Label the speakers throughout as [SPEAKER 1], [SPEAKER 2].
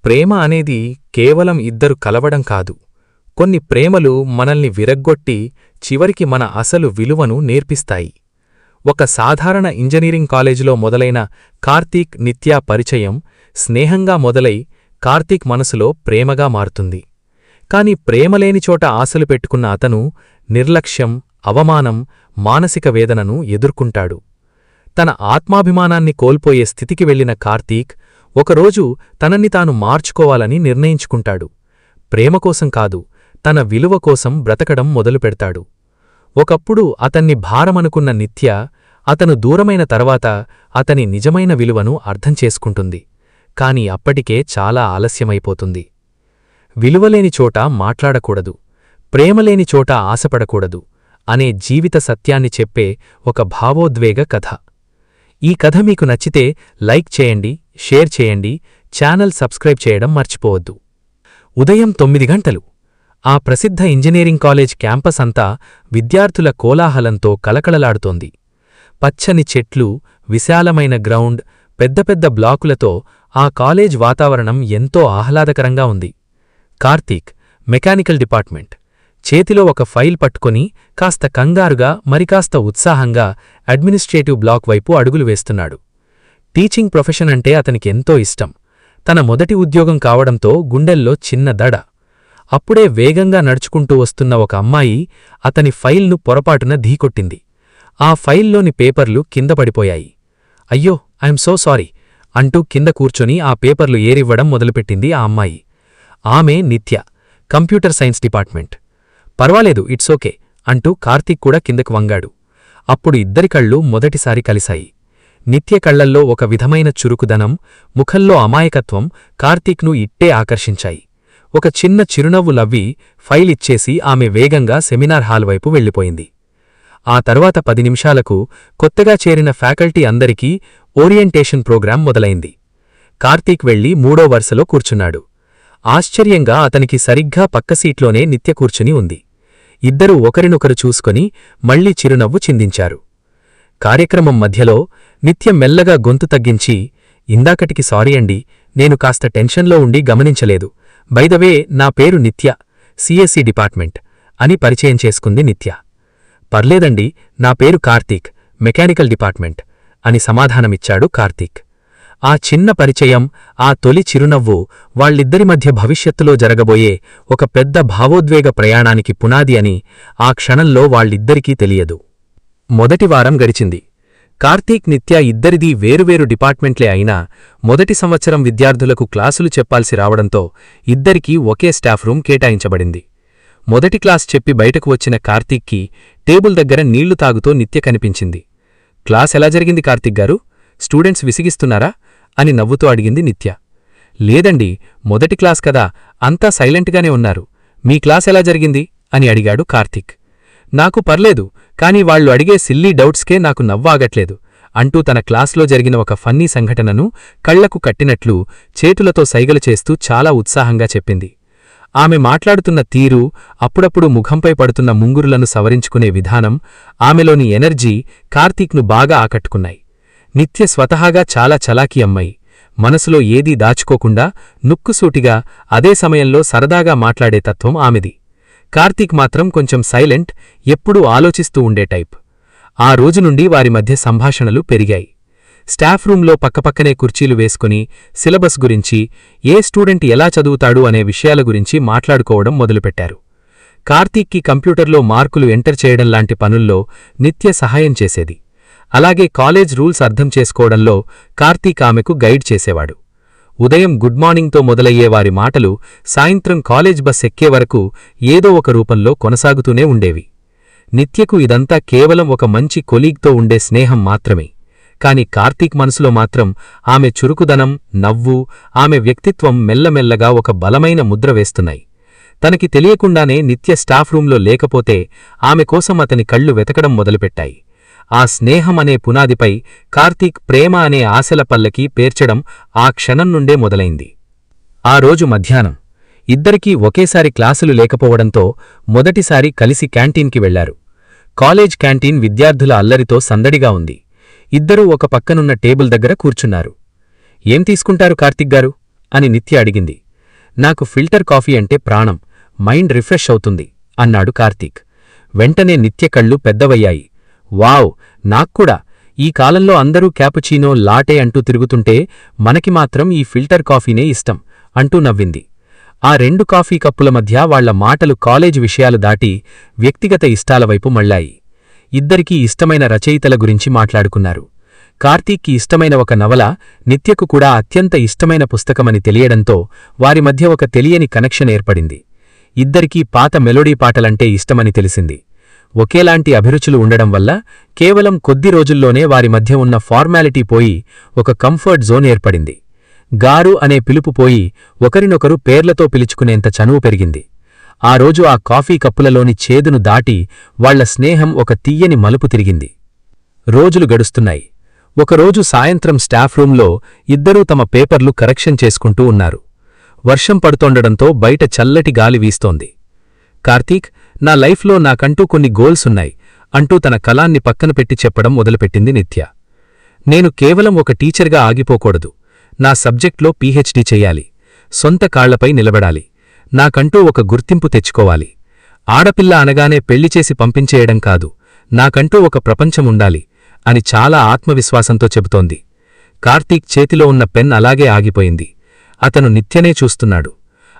[SPEAKER 1] ప్రేమ అనేది కేవలం ఇద్దరు కలవడం కాదు. కొన్ని ప్రేమలు మనల్ని విరగ్గొట్టి చివరికి మన అసలు విలువను నేర్పిస్తాయి. ఒక సాధారణ ఇంజనీరింగ్ కాలేజీలో మొదలైన కార్తీక్ నిత్యా పరిచయం స్నేహంగా మొదలై కార్తీక్ మనసులో ప్రేమగా మారుతుంది. కాని ప్రేమలేని చోట ఆశలు పెట్టుకున్న అతను నిర్లక్ష్యం, అవమానం, మానసిక వేదనను ఎదుర్కొంటాడు. తన ఆత్మాభిమానాన్ని కోల్పోయే స్థితికి వెళ్లిన కార్తీక్ ఒకరోజు తనని తాను మార్చుకోవాలని నిర్ణయించుకుంటాడు. ప్రేమకోసం కాదు, తన విలువ కోసం బ్రతకడం మొదలుపెడతాడు. ఒకప్పుడు అతన్ని భారమనుకున్న నిత్య అతను దూరమైన తర్వాత అతని నిజమైన విలువను అర్థం చేసుకుంటుంది. కాని అప్పటికే చాలా ఆలస్యమైపోతుంది. విలువలేని చోట మాట్లాడకూడదు, ప్రేమలేని చోట ఆశపడకూడదు అనే జీవిత సత్యాన్ని చెప్పే ఒక భావోద్వేగ కథ. ఈ కథ మీకు నచ్చితే లైక్ చేయండి, షేర్ చేయండి, ఛానల్ సబ్స్క్రైబ్ చేయడం మర్చిపోవద్దు. ఉదయం 9 గంటలు. ఆ ప్రసిద్ధ ఇంజనీరింగ్ కాలేజ్ క్యాంపస్ అంతా విద్యార్థుల కోలాహలంతో కలకలలాడుతోంది. పచ్చని చెట్లు, విశాలమైన గ్రౌండ్, పెద్ద పెద్ద బ్లాకులతో ఆ కాలేజ్ వాతావరణం ఎంతో ఆహ్లాదకరంగా ఉంది. కార్తీక్, మెకానికల్ డిపార్ట్మెంట్, చేతిలో ఒక ఫైల్ పట్టుకొని కాస్త కంగారుగా మరికాస్త ఉత్సాహంగా అడ్మినిస్ట్రేటివ్ బ్లాక్ వైపు అడుగులు వేస్తున్నాడు. టీచింగ్ ప్రొఫెషన్ అంటే అతనికెంతో ఇష్టం. తన మొదటి ఉద్యోగం కావడంతో గుండెల్లో చిన్న దడ. అప్పుడే వేగంగా నడుచుకుంటూ వస్తున్న ఒక అమ్మాయి అతని ఫైల్ను పొరపాటున ఢీకొట్టింది. ఆ ఫైల్లోని పేపర్లు కింద పడిపోయాయి. అయ్యో, ఐఎమ్ సో సారీ అంటూ కింద కూర్చొని ఆ పేపర్లు ఏరివ్వడం మొదలుపెట్టింది ఆ అమ్మాయి. ఆమె నిత్య, కంప్యూటర్ సైన్స్ డిపార్ట్మెంట్. పర్వాలేదు, ఇట్స్ ఓకే అంటూ కార్తీక్ కూడా కిందకు వంగాడు. అప్పుడు ఇద్దరి కళ్ళు మొదటిసారి కలిశాయి. నిత్య కళ్లల్లో ఒక విధమైన చురుకుదనం, ముఖంలో అమాయకత్వం కార్తీక్ను ఇట్టే ఆకర్షించాయి. ఒక చిన్న చిరునవ్వు లవ్వి ఫైల్ ఇచ్చేసి ఆమె వేగంగా సెమినార్ హాల్ వైపు వెళ్ళిపోయింది. ఆ తర్వాత 10 నిమిషాలకు కొత్తగా చేరిన ఫ్యాకల్టీ అందరికీ ఓరియంటేషన్ ప్రోగ్రాం మొదలైంది. కార్తీక్ వెళ్లి 3వ వరుసలో కూర్చున్నాడు. ఆశ్చర్యంగా అతనికి సరిగ్గా పక్క సీట్లోనే నిత్య కూర్చుని ఉంది. ఇద్దరూ ఒకరినొకరు చూసుకొని మళ్లీ చిరునవ్వు చిందించారు. కార్యక్రమం మధ్యలో నిత్య మెల్లగా గొంతు తగ్గించి, ఇందాకటికి సారీ అండి, నేను కాస్త టెన్షన్లో ఉండి గమనించలేదు. బైదవే, నా పేరు నిత్య, సిఎస్సి డిపార్ట్మెంట్ అని పరిచయం చేసుకుంది నిత్య. పర్లేదండి, నా పేరు కార్తీక్, మెకానికల్ డిపార్ట్మెంట్ అని సమాధానమిచ్చాడు కార్తీక్. ఆ చిన్న పరిచయం, ఆ తొలి చిరునవ్వు వాళ్ళిద్దరి మధ్య భవిష్యత్తులో జరగబోయే ఒక పెద్ద భావోద్వేగ ప్రయాణానికి పునాది అని ఆ క్షణంలో వాళ్ళిద్దరికీ తెలియదు. మొదటి వారం గడిచింది. కార్తీక్, నిత్య ఇద్దరిదీ వేరువేరు డిపార్ట్మెంట్లే అయినా మొదటి సంవత్సరం విద్యార్థులకు క్లాసులు చెప్పాల్సి రావడంతో ఇద్దరికీ ఒకే స్టాఫ్ రూం కేటాయించబడింది. మొదటి క్లాస్ చెప్పి బయటకు వచ్చిన కార్తీక్కి టేబుల్ దగ్గర నీళ్లు తాగుతూ నిత్య కనిపించింది. క్లాస్ ఎలా జరిగింది కార్తీక్ గారు? స్టూడెంట్స్ విసిగిస్తున్నారా అని నవ్వుతూ అడిగింది నిత్య. లేదండి, మొదటి క్లాస్ కదా, అంతా సైలెంట్గానే ఉన్నారు. మీ క్లాస్ ఎలా జరిగింది అని అడిగాడు కార్తీక్. నాకు పర్లేదు, కాని వాళ్లు అడిగే సిల్లీ డౌట్స్కే నాకు నవ్వాగట్లేదు అంటూ తన క్లాస్లో జరిగిన ఒక ఫన్నీ సంఘటనను కళ్లకు కట్టినట్లు చేతులతో సైగలు చేస్తూ చాలా ఉత్సాహంగా చెప్పింది. ఆమె మాట్లాడుతున్న తీరు, అప్పుడప్పుడు ముఖంపై పడుతున్న ముంగురులను సవరించుకునే విధానం, ఆమెలోని ఎనర్జీ కార్తీక్ను బాగా ఆకట్టుకున్నాయి. నిత్య స్వతహాగా చాలా చలాకీ అమ్మాయి. మనసులో ఏదీ దాచుకోకుండా నుక్కుసూటిగా, అదే సమయంలో సరదాగా మాట్లాడే తత్వం ఆమెది. కార్తీక్ మాత్రం కొంచెం సైలెంట్, ఎప్పుడూ ఆలోచిస్తూ ఉండే టైప్. ఆ రోజు నుండి వారి మధ్య సంభాషణలు పెరిగాయి. స్టాఫ్ రూంలో పక్కపక్కనే కుర్చీలు వేసుకుని సిలబస్ గురించి, ఏ స్టూడెంట్ ఎలా చదువుతాడు అనే విషయాల గురించి మాట్లాడుకోవడం మొదలుపెట్టారు. కార్తీక్కి కంప్యూటర్లో మార్కులు ఎంటర్ చేయడంలాంటి పనుల్లో నిత్య సహాయం చేసేది. అలాగే కాలేజ్ రూల్స్ అర్థం చేసుకోవడంలో కార్తీక్ ఆమెకు గైడ్ చేసేవాడు. ఉదయం గుడ్ మార్నింగ్తో మొదలయ్యే వారి మాటలు సాయంత్రం కాలేజ్ బస్ ఎక్కే వరకు ఏదో ఒక రూపంలో కొనసాగుతూనే ఉండేవి. నిత్యకు ఇదంతా కేవలం ఒక మంచి కొలీగ్తో ఉండే స్నేహం మాత్రమే. కాని కార్తీక్ మనసులో మాత్రం ఆమె చురుకుదనం, నవ్వు, ఆమె వ్యక్తిత్వం మెల్లమెల్లగా ఒక బలమైన ముద్ర వేస్తున్నాయి. తనకి తెలియకుండానే నిత్య స్టాఫ్ రూంలో లేకపోతే ఆమె కోసం అతని కళ్ళు వెతకడం మొదలుపెట్టాయి. ఆ స్నేహం అనే పునాదిపై కార్తీక్ ప్రేమ అనే ఆశల పల్లకి పేర్చడం ఆ క్షణం నుండే మొదలైంది. ఆ రోజు మధ్యాహ్నం ఇద్దరికీ ఒకేసారి క్లాసులు లేకపోవడంతో మొదటిసారి కలిసి క్యాంటీన్కి వెళ్లారు. కాలేజ్ క్యాంటీన్ విద్యార్థుల అల్లరితో సందడిగా ఉంది. ఇద్దరూ ఒక పక్కనున్న టేబుల్ దగ్గర కూర్చున్నారు. ఏం తీసుకుంటారు కార్తీక్ గారు అని నిత్య అడిగింది. నాకు ఫిల్టర్ కాఫీ అంటే ప్రాణం, మైండ్ రిఫ్రెష్ అవుతుంది అన్నాడు కార్తీక్. వెంటనే నిత్య కళ్ళు పెద్దవయ్యాయి. వావ్, నాక్కూడా! ఈ కాలంలో అందరూ క్యాపుచీనో, లాటే అంటూ తిరుగుతుంటే మనకి మాత్రం ఈ ఫిల్టర్ కాఫీనే ఇష్టం అంటూ నవ్వింది. ఆ 2 కాఫీ కప్పుల మధ్య వాళ్ల మాటలు కాలేజీ విషయాలు దాటి వ్యక్తిగత ఇష్టాల వైపు మళ్ళాయి. ఇద్దరికీ ఇష్టమైన రచయితల గురించి మాట్లాడుకున్నారు. కార్తీక్కి ఇష్టమైన ఒక నవల నిత్యకు కూడా అత్యంత ఇష్టమైన పుస్తకమని తెలియడంతో వారి మధ్య ఒక తెలియని కనెక్షన్ ఏర్పడింది. ఇద్దరికీ పాత మెలోడీ పాటలంటే ఇష్టమని తెలిసింది. ఒకేలాంటి అభిరుచులు ఉండడం వల్ల కేవలం కొద్ది రోజుల్లోనే వారి మధ్య ఉన్న ఫార్మాలిటీ పోయి ఒక కంఫర్ట్ జోన్ ఏర్పడింది. గారు అనే పిలుపు పోయి ఒకరినొకరు పేర్లతో పిలుచుకునేంత చనువు పెరిగింది. ఆ రోజు ఆ కాఫీ కప్పులలోని చేదును దాటి వాళ్ల స్నేహం ఒక తీయని మలుపు తిరిగింది. రోజులు గడుస్తున్నాయి. ఒకరోజు సాయంత్రం స్టాఫ్ రూంలో ఇద్దరూ తమ పేపర్లు కరెక్షన్ చేసుకుంటూ ఉన్నారు. వర్షం పడుతోండడంతో బయట చల్లటి గాలి వీస్తోంది. కార్తీక్, నా లైఫ్లో నాకంటూ కొన్ని గోల్స్ ఉన్నాయి అంటూ తన కలాన్ని పక్కన పెట్టి చెప్పడం మొదలుపెట్టింది నిత్య. నేను కేవలం ఒక టీచర్గా ఆగిపోకూడదు. నా సబ్జెక్ట్లో పీహెచ్డీ చెయ్యాలి. సొంత కాళ్లపై నిలబడాలి. నాకంటూ ఒక గుర్తింపు తెచ్చుకోవాలి. ఆడపిల్ల అనగానే పెళ్లిచేసి పంపించేయడం కాదు, నాకంటూ ఒక ప్రపంచముండాలి అని చాలా ఆత్మవిశ్వాసంతో చెబుతోంది. కార్తీక్ చేతిలో ఉన్న పెన్ అలాగే ఆగిపోయింది. అతను నిత్యనే చూస్తున్నాడు.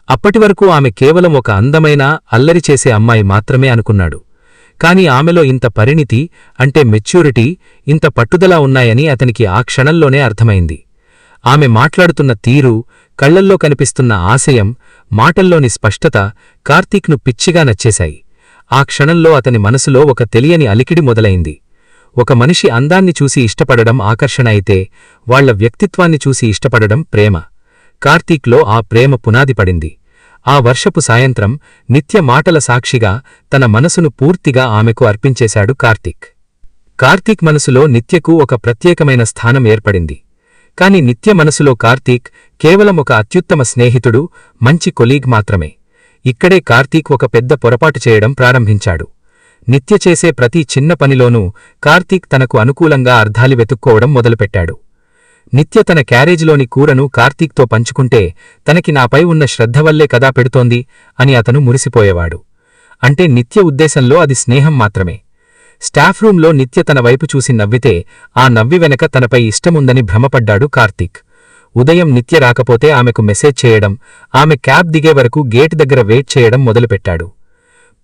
[SPEAKER 1] అప్పటివరకు ఆమె కేవలం ఒక అందమైన, అల్లరి చేసే అమ్మాయి మాత్రమే అనుకున్నాడు. కాని ఆమెలో ఇంత పరిణితి, అంటే మెచ్యూరిటీ, ఇంత పట్టుదల ఉన్నాయని అతనికి ఆ క్షణంలోనే అర్థమైంది. ఆమె మాట్లాడుతున్న తీరు, కళ్లల్లో కనిపిస్తున్న ఆశయం, మాటల్లోని స్పష్టత కార్తీక్ను పిచ్చిగా నచ్చేశాయి. ఆ క్షణంలో అతని మనసులో ఒక తెలియని అలికిడి మొదలైంది. ఒక మనిషి అందాన్ని చూసి ఇష్టపడడం ఆకర్షణ అయితే, వాళ్ల వ్యక్తిత్వాన్ని చూసి ఇష్టపడడం ప్రేమ. కార్తీక్లో ఆ ప్రేమ పునాది పడింది. ఆ వర్షపు సాయంత్రం నిత్య మాటల సాక్షిగా తన మనసును పూర్తిగా ఆమెకు అర్పించేశాడు కార్తీక్. కార్తీక్ మనసులో నిత్యకు ఒక ప్రత్యేకమైన స్థానం ఏర్పడింది. కాని నిత్య మనసులో కార్తీక్ కేవలం ఒక అత్యుత్తమ స్నేహితుడు, మంచి కొలీగ్ మాత్రమే. ఇక్కడే కార్తీక్ ఒక పెద్ద పొరపాటు చేయడం ప్రారంభించాడు. నిత్య చేసే ప్రతి చిన్న పనిలోనూ కార్తీక్ తనకు అనుకూలంగా అర్థాలు వెతుక్కోవడం మొదలుపెట్టాడు. నిత్య తన క్యారేజ్లోని కూరను కార్తీక్తో పంచుకుంటే తనకి నాపై ఉన్న శ్రద్ధ వల్లే కదా పెడుతోంది అని అతను మురిసిపోయేవాడు. అంటే నిత్య ఉద్దేశంలో అది స్నేహం మాత్రమే. స్టాఫ్ రూంలో నిత్య తన వైపు చూసి నవ్వితే ఆ నవ్వి వెనక తనపై ఇష్టముందని భ్రమపడ్డాడు కార్తీక్. ఉదయం నిత్య రాకపోతే ఆమెకు మెసేజ్ చేయడం, ఆమె క్యాబ్ దిగే వరకు గేట్ దగ్గర వెయిట్ చేయడం మొదలుపెట్టాడు.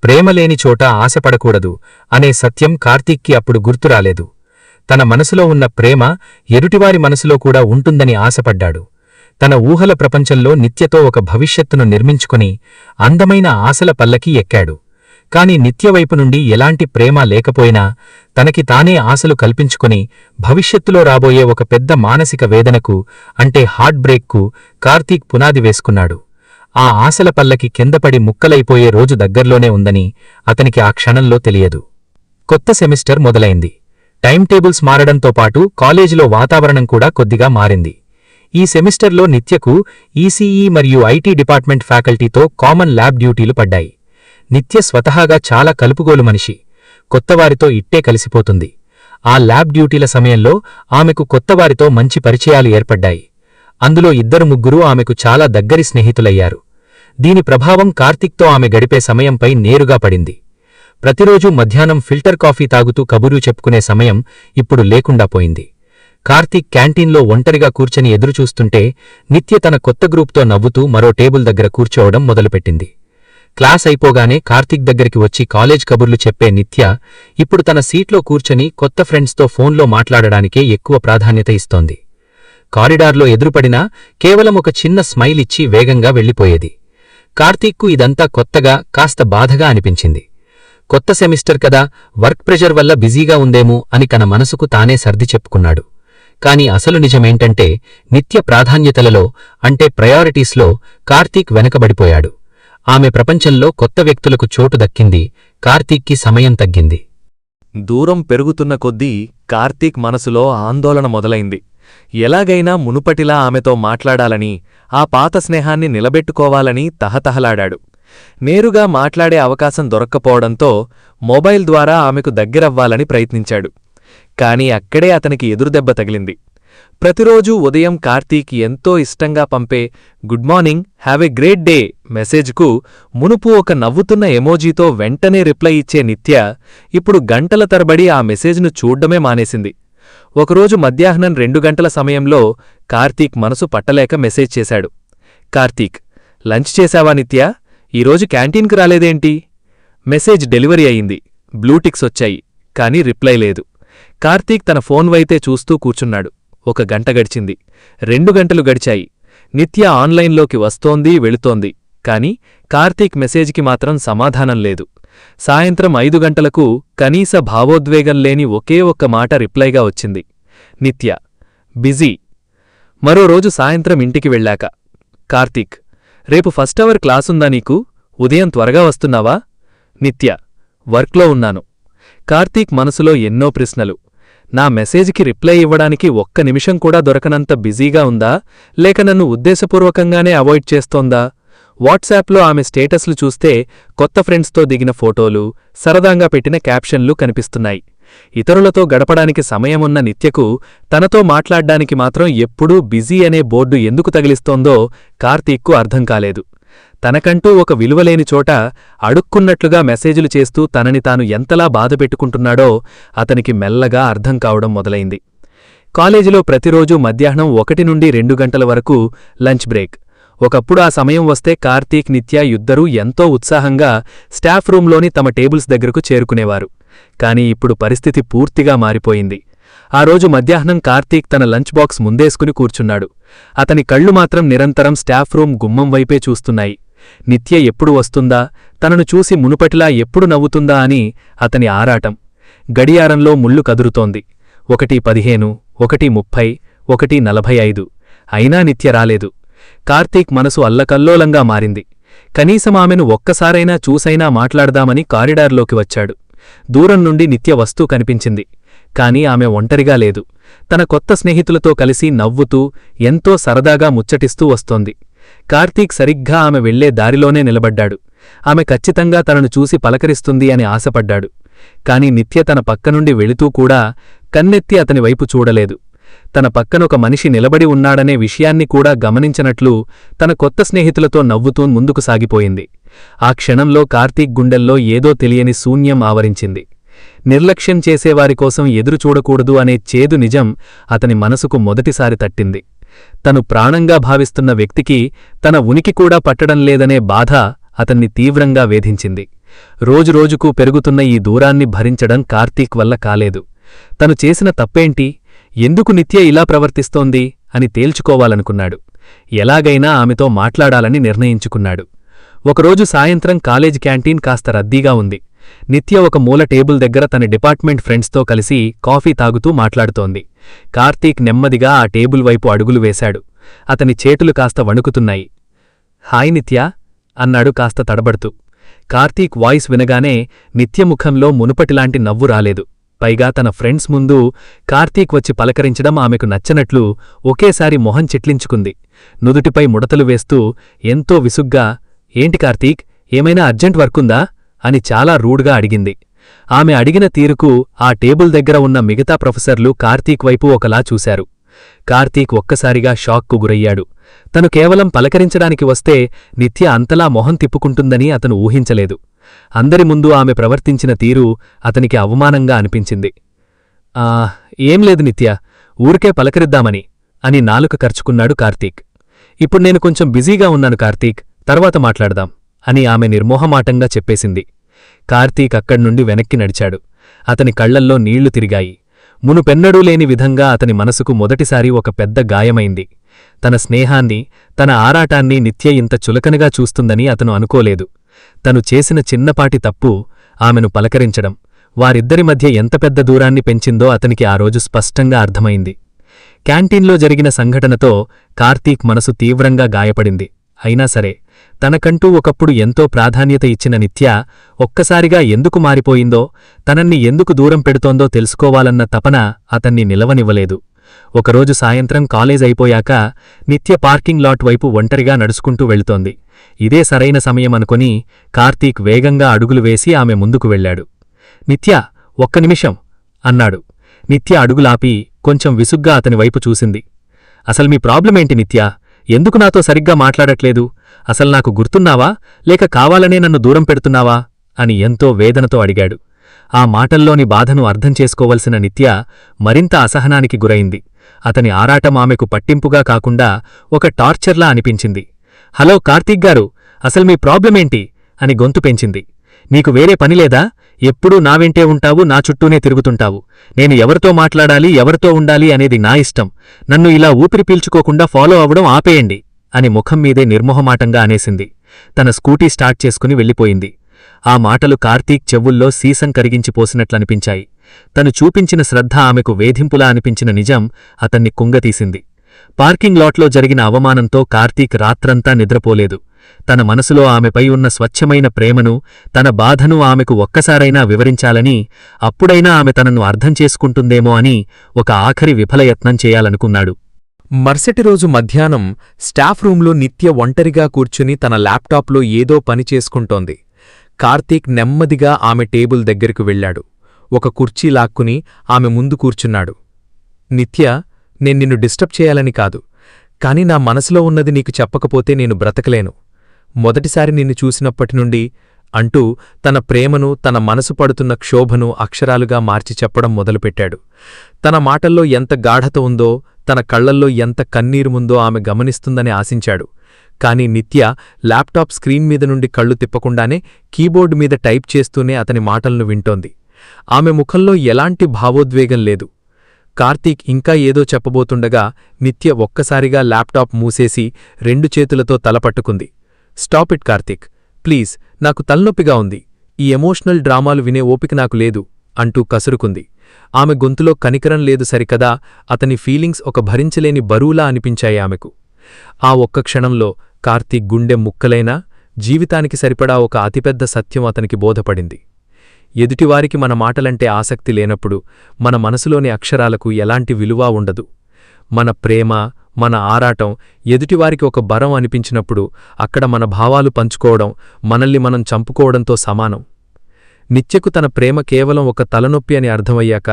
[SPEAKER 1] ప్రేమలేని చోట ఆశపడకూడదు అనే సత్యం కార్తీక్కి అప్పుడు గుర్తురాలేదు. తన మనసులో ఉన్న ప్రేమ ఎదుటివారి మనసులో కూడా ఉంటుందని ఆశపడ్డాడు. తన ఊహల ప్రపంచంలో నిత్యతో ఒక భవిష్యత్తును నిర్మించుకుని అందమైన ఆశల పల్లకి ఎక్కాడు. కాని నిత్యవైపు నుండి ఎలాంటి ప్రేమ లేకపోయినా తనకి తానే ఆశలు కల్పించుకుని భవిష్యత్తులో రాబోయే ఒక పెద్ద మానసిక వేదనకు, అంటే హార్ట్ బ్రేక్కు కార్తీక్ పునాది వేసుకున్నాడు. ఆ ఆశల పల్లకి కిందపడి ముక్కలైపోయే రోజు దగ్గర్లోనే ఉందని అతనికి ఆ క్షణంలో తెలియదు. కొత్త సెమిస్టర్ మొదలైంది. టైం టేబుల్స్ మారడంతో పాటు కాలేజీలో వాతావరణం కూడా కొద్దిగా మారింది. ఈ సెమిస్టర్లో నిత్యకు ఈసీఈ మరియు ఐటీ డిపార్ట్మెంట్ ఫ్యాకల్టీతో కామన్ ల్యాబ్ డ్యూటీలు పడ్డాయి. నిత్య స్వతహాగా చాలా కలుపుగోలు మనిషి. కొత్తవారితో ఇట్టే కలిసిపోతుంది. ఆ ల్యాబ్ డ్యూటీల సమయంలో ఆమెకు కొత్తవారితో మంచి పరిచయాలు ఏర్పడ్డాయి. అందులో 2-3 ఆమెకు చాలా దగ్గరి స్నేహితులయ్యారు. దీని ప్రభావం కార్తీక్తో ఆమె గడిపే సమయంపై నేరుగా పడింది. ప్రతిరోజూ మధ్యాహ్నం ఫిల్టర్ కాఫీ తాగుతూ కబుర్లు చెప్పుకునే సమయం ఇప్పుడు లేకుండా పోయింది. కార్తీక్ క్యాంటీన్లో ఒంటరిగా కూర్చొని ఎదురుచూస్తుంటే నిత్య తన కొత్త గ్రూప్తో నవ్వుతూ మరో టేబుల్ దగ్గర కూర్చోవడం మొదలుపెట్టింది. క్లాస్ అయిపోగానే కార్తీక్ దగ్గరికి వచ్చి కాలేజ్ కబుర్లు చెప్పే నిత్య ఇప్పుడు తన సీట్లో కూర్చొని కొత్త ఫ్రెండ్స్తో ఫోన్లో మాట్లాడడానికే ఎక్కువ ప్రాధాన్యత ఇస్తోంది. కారిడార్లో ఎదురుపడినా కేవలం ఒక చిన్న స్మైల్ ఇచ్చి వేగంగా వెళ్ళిపోయేది. కార్తీక్కు ఇదంతా కొత్తగా, కాస్త బాధగా అనిపించింది. కొత్త సెమిస్టర్ కదా, వర్క్ ప్రెషర్ వల్ల బిజీగా ఉందేమో అని తన మనసుకు తానే సర్ది చెప్పుకున్నాడు. కాని అసలు నిజమేంటంటే నిత్య ప్రాధాన్యతలలో, అంటే ప్రయారిటీస్లో కార్తీక్ వెనకబడిపోయాడు. ఆమె ప్రపంచంలో కొత్త వ్యక్తులకు చోటు దక్కింది. కార్తీక్కి సమయం తగ్గింది.
[SPEAKER 2] దూరం పెరుగుతున్న కొద్దీ కార్తీక్ మనసులో ఆందోళన మొదలైంది. ఎలాగైనా మునుపటిలా ఆమెతో మాట్లాడాలని, ఆ పాత స్నేహాన్ని నిలబెట్టుకోవాలని తహతహలాడాడు. నేరుగా మాట్లాడే అవకాశం దొరక్కపోవడంతో మొబైల్ ద్వారా ఆమెకు దగ్గరవ్వాలని ప్రయత్నించాడు. కాని అక్కడే అతనికి ఎదురుదెబ్బ తగిలింది. ప్రతిరోజూ ఉదయం కార్తీక్ ఎంతో ఇష్టంగా పంపే good morning have a great day మెసేజ్కు మునుపు ఒక నవ్వుతున్న ఎమోజీతో వెంటనే రిప్లై ఇచ్చే నిత్య ఇప్పుడు గంటల తరబడి ఆ మెసేజ్ను చూడ్డమే మానేసింది. ఒకరోజు మధ్యాహ్నం 2 గంటల సమయంలో కార్తీక్ మనసు పట్టలేక మెసేజ్ చేశాడు. కార్తీక్, లంచ్ చేశావా నిత్య? ఈరోజు క్యాంటీన్కి రాలేదేంటి? మెసేజ్ డెలివరీ అయింది. బ్లూటిక్స్ వచ్చాయి, కాని రిప్లై లేదు. కార్తీక్ తన ఫోన్ వైతే చూస్తూ కూర్చున్నాడు. 1 గంట గడిచింది. 2 గంటలు గడిచాయి. నిత్య ఆన్లైన్లోకి వస్తోంది, వెళుతోంది. కాని కార్తీక్ మెసేజ్కి మాత్రం సమాధానం లేదు. సాయంత్రం 5 గంటలకు కనీస భావోద్వేగం లేని ఒకే ఒక్క మాట రిప్లైగా వచ్చింది. నిత్య, బిజీ. మరో రోజు సాయంత్రం ఇంటికి వెళ్ళాక, కార్తీక్, రేపు ఫస్ట్ అవర్ క్లాసుందా నీకు? ఉదయం త్వరగా వస్తున్నావా? నిత్య, వర్క్లో ఉన్నాను. కార్తీక్ మనసులో ఎన్నో ప్రశ్నలు. నా మెసేజ్కి రిప్లై ఇవ్వడానికి 1 నిమిషం కూడా దొరకనంత బిజీగా ఉందా, లేక నన్ను ఉద్దేశపూర్వకంగానే అవాయిడ్ చేస్తోందా? వాట్సాప్లో ఆమె స్టేటస్లు చూస్తే కొత్త ఫ్రెండ్స్తో దిగిన ఫోటోలు, సరదాగా పెట్టిన క్యాప్షన్లు కనిపిస్తున్నాయి. ఇతరులతో గడపడానికి సమయమున్న నిత్యకు తనతో మాట్లాడ్డానికి మాత్రం ఎప్పుడూ బిజీ అనే బోర్డు ఎందుకు తగిలిస్తోందో కార్తీక్కు అర్థం కాలేదు. తనకంటూ ఒక విలువలేని చోట అడుక్కున్నట్లుగా మెసేజులు చేస్తూ తనని తాను ఎంతలా బాధపెట్టుకుంటున్నాడో అతనికి మెల్లగా అర్థం కావడం మొదలైంది. కాలేజీలో ప్రతిరోజూ మధ్యాహ్నం 1 నుండి 2 గంటల వరకు లంచ్ బ్రేక్. ఒకప్పుడు ఆ సమయం వస్తే కార్తీక్, నిత్య ఇద్దరూ ఎంతో ఉత్సాహంగా స్టాఫ్ రూంలోని తమ టేబుల్స్ దగ్గరకు చేరుకునేవారు. కాని ఇప్పుడు పరిస్థితి పూర్తిగా మారిపోయింది. ఆ రోజు మధ్యాహ్నం కార్తీక్ తన లంచ్ బాక్స్ ముందేసుకుని కూర్చున్నాడు. అతని కళ్ళు మాత్రం నిరంతరం స్టాఫ్ రూం గుమ్మం వైపే చూస్తున్నాయి. నిత్య ఎప్పుడు వస్తుందా, తనను చూసి మునుపటిలా ఎప్పుడు నవ్వుతుందా అని అతని ఆరాటం. గడియారంలో ముళ్ళు కదురుతోంది. 1:15, 1:30, 1:45. అయినా నిత్య రాలేదు. కార్తీక్ మనసు అల్లకల్లోలంగా మారింది. కనీసం ఆమెను ఒక్కసారైనా చూసైనా మాట్లాడదామని కారిడార్లోకి వచ్చాడు. దూరం నుండి నిత్య వస్తూ కనిపించింది. కాని ఆమె ఒంటరిగా లేదు. తన కొత్త స్నేహితులతో కలిసి నవ్వుతూ ఎంతో సరదాగా ముచ్చటిస్తూ వస్తోంది. కార్తీక్ సరిగ్గా ఆమె వెళ్లే దారిలోనే నిలబడ్డాడు. ఆమె ఖచ్చితంగా తనను చూసి పలకరిస్తుంది అని ఆశపడ్డాడు. కాని నిత్య తన పక్కనుండి వెళుతూ కూడా కన్నెత్తి అతని వైపు చూడలేదు. తన పక్కనొక మనిషి నిలబడి ఉన్నాడనే విషయాన్ని కూడా గమనించనట్లు తన కొత్త స్నేహితులతో నవ్వుతూ ముందుకు సాగిపోయింది. ఆ క్షణంలో కార్తీక్ గుండెల్లో ఏదో తెలియని శూన్యం ఆవరించింది. నిర్లక్ష్యం చేసేవారికోసం ఎదురుచూడకూడదు అనే చేదు నిజం అతని మనసుకు మొదటిసారి తట్టింది. తను ప్రాణంగా భావిస్తున్న వ్యక్తికి తన ఉనికి కూడా పట్టడం లేదనే బాధ అతన్ని తీవ్రంగా వేధించింది. రోజురోజుకూ పెరుగుతున్న ఈ దూరాన్ని భరించడం కార్తీక్ వల్ల కాలేదు. తను చేసిన తప్పేంటి, ఎందుకు నిత్య ఇలా ప్రవర్తిస్తోంది అని తేల్చుకోవాలనుకున్నాడు. ఎలాగైనా ఆమెతో మాట్లాడాలని నిర్ణయించుకున్నాడు. ఒకరోజు సాయంత్రం కాలేజ్ క్యాంటీన్ కాస్త రద్దీగా ఉంది. నిత్య ఒక మూల టేబుల్ దగ్గర తన డిపార్ట్మెంట్ ఫ్రెండ్స్తో కలిసి కాఫీ తాగుతూ మాట్లాడుతోంది. కార్తీక్ నెమ్మదిగా ఆ టేబుల్ వైపు అడుగులు వేశాడు. అతని చేతులు కాస్త వణుకుతున్నాయి. హాయ్ నిత్య అన్నాడు కాస్త తడబడుతూ. కార్తీక్ వాయిస్ వినగానే నిత్య ముఖంలో మునుపటిలాంటి నవ్వు రాలేదు. పైగా తన ఫ్రెండ్స్ ముందు కార్తీక్ వచ్చి పలకరించడం ఆమెకు నచ్చనట్లు ఒకేసారి మొహం చిట్లించుకుంది. నుదుటిపై ముడతలు వేస్తూ ఎంతో విసుగ్గా, ఏంటి కార్తీక్, ఏమైనా అర్జెంట్ వర్కుందా అని చాలా రూడ్గా అడిగింది. ఆమె అడిగిన తీరుకు ఆ టేబుల్ దగ్గర ఉన్న మిగతా ప్రొఫెసర్లు కార్తీక్ వైపు ఒకలా చూశారు. కార్తీక్ ఒక్కసారిగా షాక్కు గురయ్యాడు. తను కేవలం పలకరించడానికి వస్తే నిత్య అంతలా మొహం తిప్పుకుంటుందని అతను ఊహించలేదు. అందరి ముందు ఆమె ప్రవర్తించిన తీరు అతనికి అవమానంగా అనిపించింది. ఏం లేదు నిత్య, ఊరికే పలకరిద్దామని అని నాలుక కర్చుకున్నాడు కార్తీక్. ఇప్పుడు నేను కొంచెం బిజీగా ఉన్నాను కార్తీక్, తర్వాత మాట్లాడదాం అని ఆమె నిర్మోహమాటంగా చెప్పేసింది. కార్తీక్ అక్కడ్నుండి వెనక్కి నడిచాడు. అతని కళ్లల్లో నీళ్లు తిరిగాయి. మునుపెన్నడూ లేని విధంగా అతని మనసుకు మొదటిసారి ఒక పెద్ద గాయమైంది. తన స్నేహాన్ని, తన ఆరాటాన్ని నిత్య ఇంత చులకనగా చూస్తుందని అతను అనుకోలేదు. తను చేసిన చిన్నపాటి తప్పు, ఆమెను పలకరించడం, వారిద్దరి మధ్య ఎంత పెద్ద దూరాన్ని పెంచిందో అతనికి ఆ రోజు స్పష్టంగా అర్థమైంది. క్యాంటీన్లో జరిగిన సంఘటనతో కార్తీక్ మనసు తీవ్రంగా గాయపడింది. అయినా సరే, తనకంటూ ఒకప్పుడు ఎంతో ప్రాధాన్యత ఇచ్చిన నిత్య ఒక్కసారిగా ఎందుకు మారిపోయిందో, తనన్ని ఎందుకు దూరం పెడుతోందో తెలుసుకోవాలన్న తపన అతన్ని నిలవనివ్వలేదు. ఒకరోజు సాయంత్రం కాలేజ్ అయిపోయాక నిత్య పార్కింగ్ లాట్ వైపు ఒంటరిగా నడుచుకుంటూ వెళుతోంది. ఇదే సరైన సమయమనుకొని కార్తీక్ వేగంగా అడుగులు వేసి ఆమె ముందుకు వెళ్లాడు. నిత్య, 1 నిమిషం అన్నాడు. నిత్య అడుగులాపి కొంచెం విసుగ్గా అతని వైపు చూసింది. అసలు మీ ప్రాబ్లమేంటి నిత్యా? ఎందుకు నాతో సరిగ్గా మాట్లాడట్లేదు? అసలు నాకు గుర్తున్నావా, లేక కావాలనే నన్ను దూరం పెడుతున్నావా అని ఎంతో వేదనతో అడిగాడు. ఆ మాటల్లోని బాధను అర్థం చేసుకోవలసిన నిత్య మరింత అసహనానికి గురైంది. అతని ఆరాటం ఆమెకు పట్టింపుగా కాకుండా ఒక టార్చర్లా అనిపించింది. హలో కార్తీక్ గారు, అసలు మీ ప్రాబ్లమేంటి అని గొంతు పెంచింది. నీకు వేరే పనిలేదా? ఎప్పుడూ నా వెంటే ఉంటావు, నా చుట్టూనే తిరుగుతుంటావు. నేను ఎవరితో మాట్లాడాలి, ఎవరితో ఉండాలి అనేది నా ఇష్టం. నన్ను ఇలా ఊపిరి పీల్చుకోకుండా ఫాలో అవ్వడం ఆపేయండి అని ముఖం మీదే నిర్మోహమాటంగా అనేసింది. తన స్కూటీ స్టార్ట్ చేసుకుని వెళ్ళిపోయింది. ఆ మాటలు కార్తీక్ చెవుల్లో సీసం కరిగించిపోసినట్లనిపించాయి. తను చూపించిన శ్రద్ధ ఆమెకు వేధింపులా అనిపించిన నిజం అతన్ని కుంగతీసింది. పార్కింగ్ లాట్లో జరిగిన అవమానంతో కార్తీక్ రాత్రంతా నిద్రపోలేదు. తన మనసులో ఆమెపై ఉన్న స్వచ్ఛమైన ప్రేమను, తన బాధను ఆమెకు ఒక్కసారైనా వివరించాలని, అప్పుడైనా ఆమె తనను అర్థం చేసుకుంటుందేమో అని ఒక ఆఖరి విఫలయత్నం చేయాలనుకున్నాడు.
[SPEAKER 1] మర్సటి రోజు మధ్యాహ్నం స్టాఫ్ రూంలో నిత్య ఒంటరిగా కూర్చుని తన ల్యాప్టాప్లో ఏదో పని చేసుకుంటోంది. కార్తీక్ నెమ్మదిగా ఆమె టేబుల్ దగ్గరకు వెళ్లాడు. ఒక కుర్చీ లాక్కుని ఆమె ముందు కూర్చున్నాడు. నిత్య, నేను నిన్ను డిస్టర్బ్ చేయాలని కాదు, కాని నా మనసులో ఉన్నది నీకు చెప్పకపోతే నేను బ్రతకలేను. మొదటిసారి నిన్ను చూసినప్పటినుండి అంటూ తన ప్రేమను, తన మనసు పడుతున్న క్షోభను అక్షరాలుగా మార్చి చెప్పడం మొదలుపెట్టాడు. తన మాటల్లో ఎంత గాఢత ఉందో, తన కళ్లల్లో ఎంత కన్నీరుముందో ఆమె గమనిస్తుందని ఆశించాడు. కాని నిత్య ల్యాప్టాప్ స్క్రీన్ మీద నుండి కళ్ళు తిప్పకుండానే కీబోర్డు మీద టైప్ చేస్తూనే అతని మాటలను వింటోంది. ఆమె ముఖంలో ఎలాంటి భావోద్వేగం లేదు. కార్తీక్ ఇంకా ఏదో చెప్పబోతుండగా నిత్య ఒక్కసారిగా ల్యాప్టాప్ మూసేసి 2 చేతులతో తలపట్టుకుంది. స్టాప్ ఇట్ కార్తీక్, ప్లీజ్, నాకు తలనొప్పిగా ఉంది. ఈ ఎమోషనల్ డ్రామాలు వినే ఓపిక నాకు లేదు అంటూ కసురుకుంది. ఆమె గొంతులో కనికరం లేదు సరికదా, అతని ఫీలింగ్స్ ఒక భరించలేని బరువులా అనిపించాయి ఆమెకు. ఆ ఒక్క క్షణంలో కార్తీక్ గుండె ముక్కలైనా జీవితానికి సరిపడా ఒక అతిపెద్ద సత్యం అతనికి బోధపడింది. ఎదుటివారికి మన మాటలంటే ఆసక్తి లేనప్పుడు మన మనసులోని అక్షరాలకు ఎలాంటి విలువ ఉండదు. మన ప్రేమ, మన ఆరాటం ఎదుటివారికి ఒక బరం అనిపించినప్పుడు అక్కడ మన భావాలు పంచుకోవడం మనల్ని మనం చంపుకోవడంతో సమానం. నిత్యకు తన ప్రేమ కేవలం ఒక తలనొప్పి అని అర్థమయ్యాక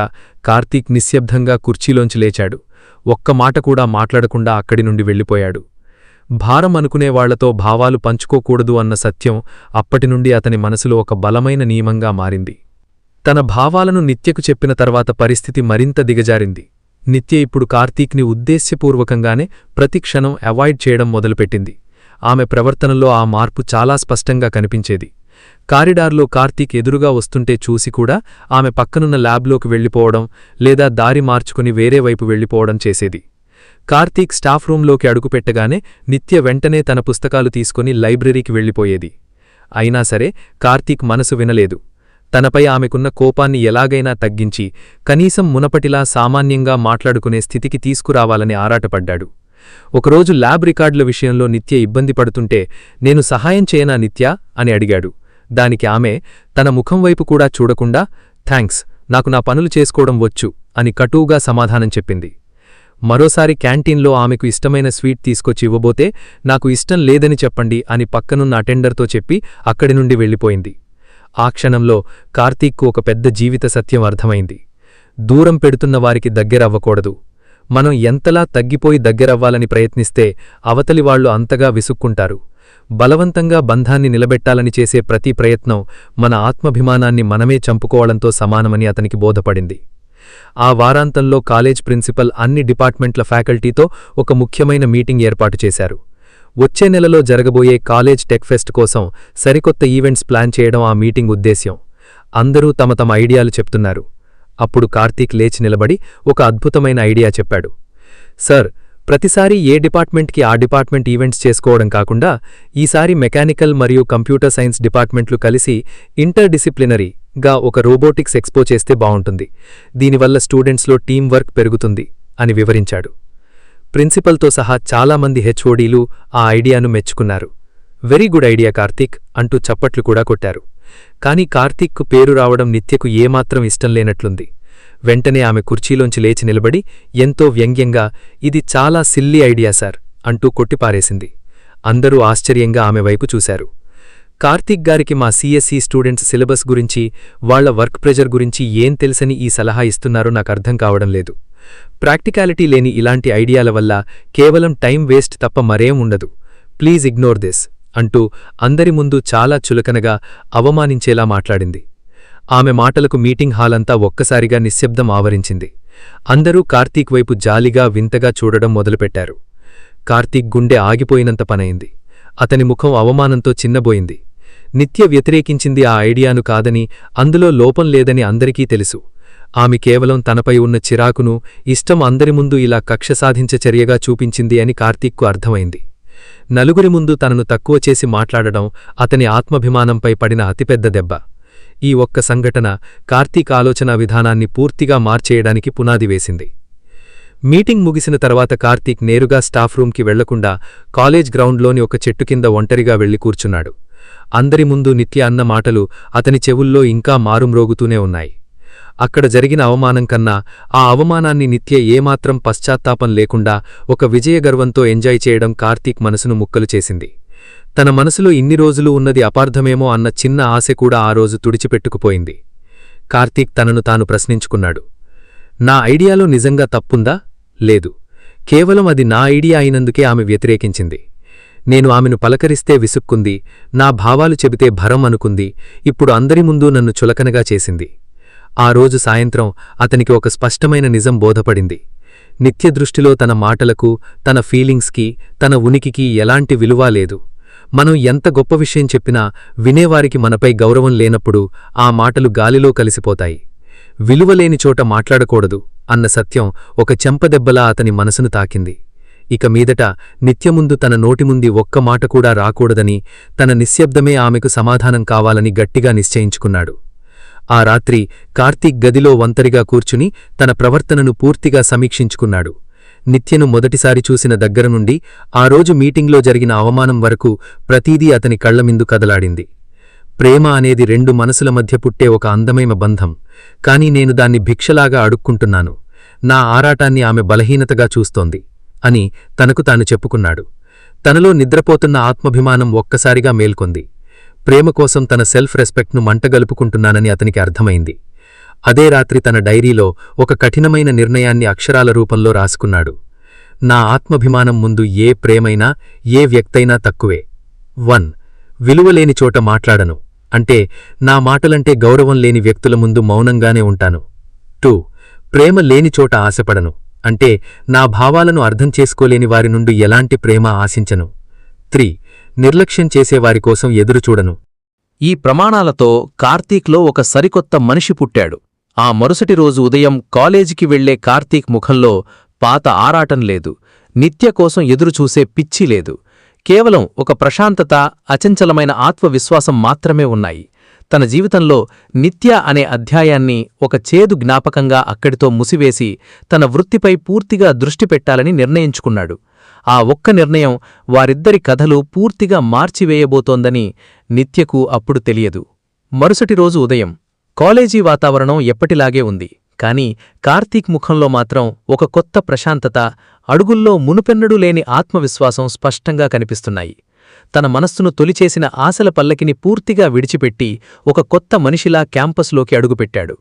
[SPEAKER 1] కార్తీక్ నిశ్శబ్దంగా కుర్చీలోంచి లేచాడు. ఒక్క మాట కూడా మాట్లాడకుండా అక్కడి నుండి వెళ్ళిపోయాడు. భారం అనుకునేవాళ్లతో భావాలు పంచుకోకూడదు అన్న సత్యం అప్పటినుండి అతని మనసులో ఒక బలమైన నియమంగా మారింది. తన భావాలను నిత్యకు చెప్పిన తర్వాత పరిస్థితి మరింత దిగజారింది. నిత్య ఇప్పుడు కార్తీక్ని ఉద్దేశ్యపూర్వకంగానే ప్రతిక్షణం అవాయిడ్ చేయడం మొదలుపెట్టింది. ఆమె ప్రవర్తనలో ఆ మార్పు చాలా స్పష్టంగా కనిపించేది. కారిడార్లో కార్తీక్ ఎదురుగా వస్తుంటే చూసి కూడా ఆమె పక్కనున్న ల్యాబ్లోకి వెళ్ళిపోవడం లేదా దారి మార్చుకుని వేరే వైపు వెళ్ళిపోవడం చేసేది. కార్తీక్ స్టాఫ్ రూంలోకి అడుగుపెట్టగానే నిత్య వెంటనే తన పుస్తకాలు తీసుకుని లైబ్రరీకి వెళ్ళిపోయేది. అయినా సరే కార్తీక్ మనసు వినలేదు. తనపై ఆమెకున్న కోపాన్ని ఎలాగైనా తగ్గించి కనీసం మునపటిలా సామాన్యంగా మాట్లాడుకునే స్థితికి తీసుకురావాలని ఆరాటపడ్డాడు. ఒకరోజు ల్యాబ్ రికార్డుల విషయంలో నిత్య ఇబ్బంది పడుతుంటే, నేను సహాయం చేయనా నిత్య అని అడిగాడు. దానికి ఆమె తన ముఖం వైపు కూడా చూడకుండా, థ్యాంక్స్, నాకు నా పనులు చేసుకోవడం వచ్చు అని కటువుగా సమాధానం చెప్పింది. మరోసారి క్యాంటీన్లో ఆమెకు ఇష్టమైన స్వీట్ తీసుకొచ్చి ఇవ్వబోతే, నాకు ఇష్టం లేదని చెప్పండి అని పక్కనున్న అటెండర్తో చెప్పి అక్కడి నుండి వెళ్ళిపోయింది. ఆ క్షణంలో కార్తీక్కు ఒక పెద్ద జీవిత సత్యం అర్థమైంది. దూరం పెడుతున్న వారికి దగ్గరవ్వకూడదు. మనం ఎంతలా తగ్గిపోయి దగ్గరవ్వాలని ప్రయత్నిస్తే అవతలివాళ్లు అంతగా విసుక్కుంటారు. బలవంతంగా బంధాన్ని నిలబెట్టాలని చేసే ప్రతి ప్రయత్నం మన ఆత్మభిమానాన్ని మనమే చంపుకోవడంతో సమానమని అతనికి బోధపడింది. ఆ వారాంతంలో కాలేజ్ ప్రిన్సిపల్ అన్ని డిపార్ట్మెంట్ల ఫ్యాకల్టీతో ఒక ముఖ్యమైన మీటింగ్ ఏర్పాటు చేశారు. వచ్చే నెలలో జరగబోయే కాలేజ్ టెక్ ఫెస్ట్ కోసం సరికొత్త ఈవెంట్స్ ప్లాన్ చేయడం ఆ మీటింగ్ ఉద్దేశ్యం. అందరూ తమ తమ ఐడియాలు చెప్తున్నారు. అప్పుడు కార్తీక్ లేచి నిలబడి ఒక అద్భుతమైన ఐడియా చెప్పాడు. సార్, ప్రతిసారీ ఏ డిపార్ట్మెంట్కి ఆ డిపార్ట్మెంట్ ఈవెంట్స్ చేసుకోవడం కాకుండా ఈసారి మెకానికల్ మరియు కంప్యూటర్ సైన్స్ డిపార్ట్మెంట్లు కలిసి ఇంటర్డిసిప్లినరీగా ఒక రోబోటిక్స్ ఎక్స్పో చేస్తే బావుంటుంది. దీనివల్ల స్టూడెంట్స్లో టీం వర్క్ పెరుగుతుంది అని వివరించాడు. ప్రిన్సిపల్తో సహా చాలామంది హెచ్ఓడీలు ఆ ఐడియాను మెచ్చుకున్నారు. వెరీ గుడ్ ఐడియా కార్తీక్ అంటూ చప్పట్లు కూడా కొట్టారు. కాని కార్తీక్కు పేరు రావడం నిత్యకు ఏమాత్రం ఇష్టం లేనట్లుంది. వెంటనే ఆమె కుర్చీలోంచి లేచి నిలబడి ఎంతో వ్యంగ్యంగా, ఇది చాలా సిల్లీ ఐడియా సార్ అంటూ కొట్టిపారేసింది. అందరూ ఆశ్చర్యంగా ఆమె వైపు చూశారు.
[SPEAKER 2] కార్తీక్ గారికి మా సిఎస్ఈ స్టూడెంట్స్ సిలబస్ గురించి, వాళ్ల వర్క్ ప్రెజర్ గురించి ఏం తెలుసని ఈ సలహా ఇస్తున్నారో నాకర్థం కావడం లేదు. ప్రాక్టికాలిటీ లేని ఇలాంటి ఐడియాల వల్ల కేవలం టైం వేస్ట్ తప్ప మరేం ఉండదు. ప్లీజ్ ఇగ్నోర్ దిస్ అంటూ అందరి ముందు చాలా చులకనగా, అవమానించేలా మాట్లాడింది. ఆమె మాటలకు మీటింగ్ హాలంతా ఒక్కసారిగా నిశ్శబ్దం ఆవరించింది. అందరూ కార్తీక్ వైపు జాలిగా, వింతగా చూడడం మొదలుపెట్టారు. కార్తీక్ గుండె ఆగిపోయినంత పనైంది. అతని ముఖం అవమానంతో చిన్నబోయింది. నిత్య వ్యతిరేకించింది ఆ ఐడియాను కాదని, అందులో లోపం లేదని అందరికీ తెలుసు. ఆమె కేవలం తనపై ఉన్న చిరాకును, ఇష్టం అందరి ముందు ఇలా కక్ష సాధించే చర్యగా చూపించింది అని కార్తీక్కు అర్థమైంది. నలుగురి ముందు తనను తక్కువ చేసి మాట్లాడడం అతని ఆత్మాభిమానంపై పడిన అతిపెద్ద దెబ్బ. ఈ ఒక్క సంఘటన కార్తీక్ ఆలోచనా విధానాన్ని పూర్తిగా మార్చేయడానికి పునాది వేసింది. మీటింగ్ ముగిసిన తర్వాత కార్తీక్ నేరుగా స్టాఫ్ రూంకి వెళ్లకుండా కాలేజ్ గ్రౌండ్లోని ఒక చెట్టు కింద ఒంటరిగా వెళ్లి కూర్చున్నాడు. అందరి ముందు నిత్య అన్న మాటలు అతని చెవుల్లో ఇంకా మారుమ్రోగుతూనే ఉన్నాయి. అక్కడ జరిగిన అవమానం కన్నా ఆ అవమానాన్ని నిత్య ఏమాత్రం పశ్చాత్తాపం లేకుండా ఒక విజయగర్వంతో ఎంజాయ్ చేయడం కార్తీక్ మనసును ముక్కలు చేసింది. తన మనసులో ఇన్ని రోజులు ఉన్నది అపార్థమేమో అన్న చిన్న ఆశ కూడా ఆ రోజు తుడిచిపెట్టుకుపోయింది. కార్తీక్ తనను తాను ప్రశ్నించుకున్నాడు. నా ఐడియాలో నిజంగా తప్పుందా? లేదు. కేవలం అది నా ఐడియా అయినందుకే ఆమె వ్యతిరేకించింది. నేను ఆమెను పలకరిస్తే విసుక్కుంది, నా భావాలు చెబితే భరం అనుకుంది, ఇప్పుడు అందరి ముందు నన్ను చులకనగా చేసింది. ఆ రోజు సాయంత్రం అతనికి ఒక స్పష్టమైన నిజం బోధపడింది. నిత్య దృష్టిలో తన మాటలకు, తన ఫీలింగ్స్కి, తన ఉనికికి ఎలాంటి విలువ లేదు. మనం ఎంత గొప్ప విషయం చెప్పినా వినేవారికి మనపై గౌరవం లేనప్పుడు ఆ మాటలు గాలిలో కలిసిపోతాయి. విలువలేని చోట మాట్లాడకూడదు అన్న సత్యం ఒక చెంపదెబ్బలా అతని మనసును తాకింది. ఇక మీదట నిత్యముందు తన నోటిముంది ఒక్క మాట కూడా రాకూడదని, తన నిశ్శబ్దమే ఆమెకు సమాధానం కావాలని గట్టిగా నిశ్చయించుకున్నాడు. ఆ రాత్రి కార్తీక్ గదిలో ఒంటరిగా కూర్చుని తన ప్రవర్తనను పూర్తిగా సమీక్షించుకున్నాడు. నిత్యను మొదటిసారి చూసిన దగ్గరనుండి ఆ రోజు మీటింగ్లో జరిగిన అవమానం వరకు ప్రతీదీ అతని కళ్లమిందు కదలాడింది. ప్రేమ అనేది రెండు మనసుల మధ్య పుట్టే ఒక అందమైన బంధం. కాని నేను దాన్ని భిక్షలాగా అడుక్కుంటున్నాను. నా ఆరాటాన్ని ఆమె బలహీనతగా చూస్తోంది అని తనకు తాను చెప్పుకున్నాడు. తనలో నిద్రపోతున్న ఆత్మాభిమానం ఒక్కసారిగా మేల్కొంది. ప్రేమ కోసం తన సెల్ఫ్ రెస్పెక్ట్ను మంటగలుపుకుంటున్నానని అతనికి అర్థమైంది. అదే రాత్రి తన డైరీలో ఒక కఠినమైన నిర్ణయాన్ని అక్షరాల రూపంలో రాసుకున్నాడు. నా ఆత్మాభిమానం ముందు ఏ ప్రేమైనా, ఏ వ్యక్తైనా తక్కువే. 1. విలువలేని చోట మాట్లాడను, అంటే నా మాటలంటే గౌరవం లేని వ్యక్తుల ముందు మౌనంగానే ఉంటాను. 2. ప్రేమ లేని చోట ఆశపడను, అంటే నా భావాలను అర్థం చేసుకోలేని వారి నుండి ఎలాంటి ప్రేమ ఆశించను. 3. నిర్లక్ష్యం చేసేవారికోసం ఎదురుచూడను.
[SPEAKER 3] ఈ ప్రమాణాలతో కార్తీక్లో ఒక సరికొత్త మనిషి పుట్టాడు. ఆ మరుసటి రోజు ఉదయం కాలేజీకి వెళ్లే కార్తీక్ ముఖంలో పాత ఆరాటం లేదు, నిత్య కోసం ఎదురుచూసే పిచ్చి లేదు. కేవలం ఒక ప్రశాంతత, అచంచలమైన ఆత్మవిశ్వాసం మాత్రమే ఉన్నాయి. తన జీవితంలో నిత్య అనే అధ్యాయాన్ని ఒక చేదు జ్ఞాపకంగా అక్కడితో ముసివేసి తన వృత్తిపై పూర్తిగా దృష్టి పెట్టాలని నిర్ణయించుకున్నాడు. ఆ ఒక్క నిర్ణయం వారిద్దరి కథలు పూర్తిగా మార్చివేయబోతోందని నిత్యకు అప్పుడు తెలియదు. మరుసటి రోజు ఉదయం కాలేజీ వాతావరణం ఎప్పటిలాగే ఉంది. కాని కార్తీక్ ముఖంలో మాత్రం ఒక కొత్త ప్రశాంతత, అడుగుల్లో మునుపెన్నడూ లేని ఆత్మవిశ్వాసం స్పష్టంగా కనిపిస్తున్నాయి. తన మనస్సును తొలిచేసిన ఆశల పల్లకిని పూర్తిగా విడిచిపెట్టి ఒక కొత్త మనిషిలా క్యాంపస్లోకి అడుగుపెట్టాడు.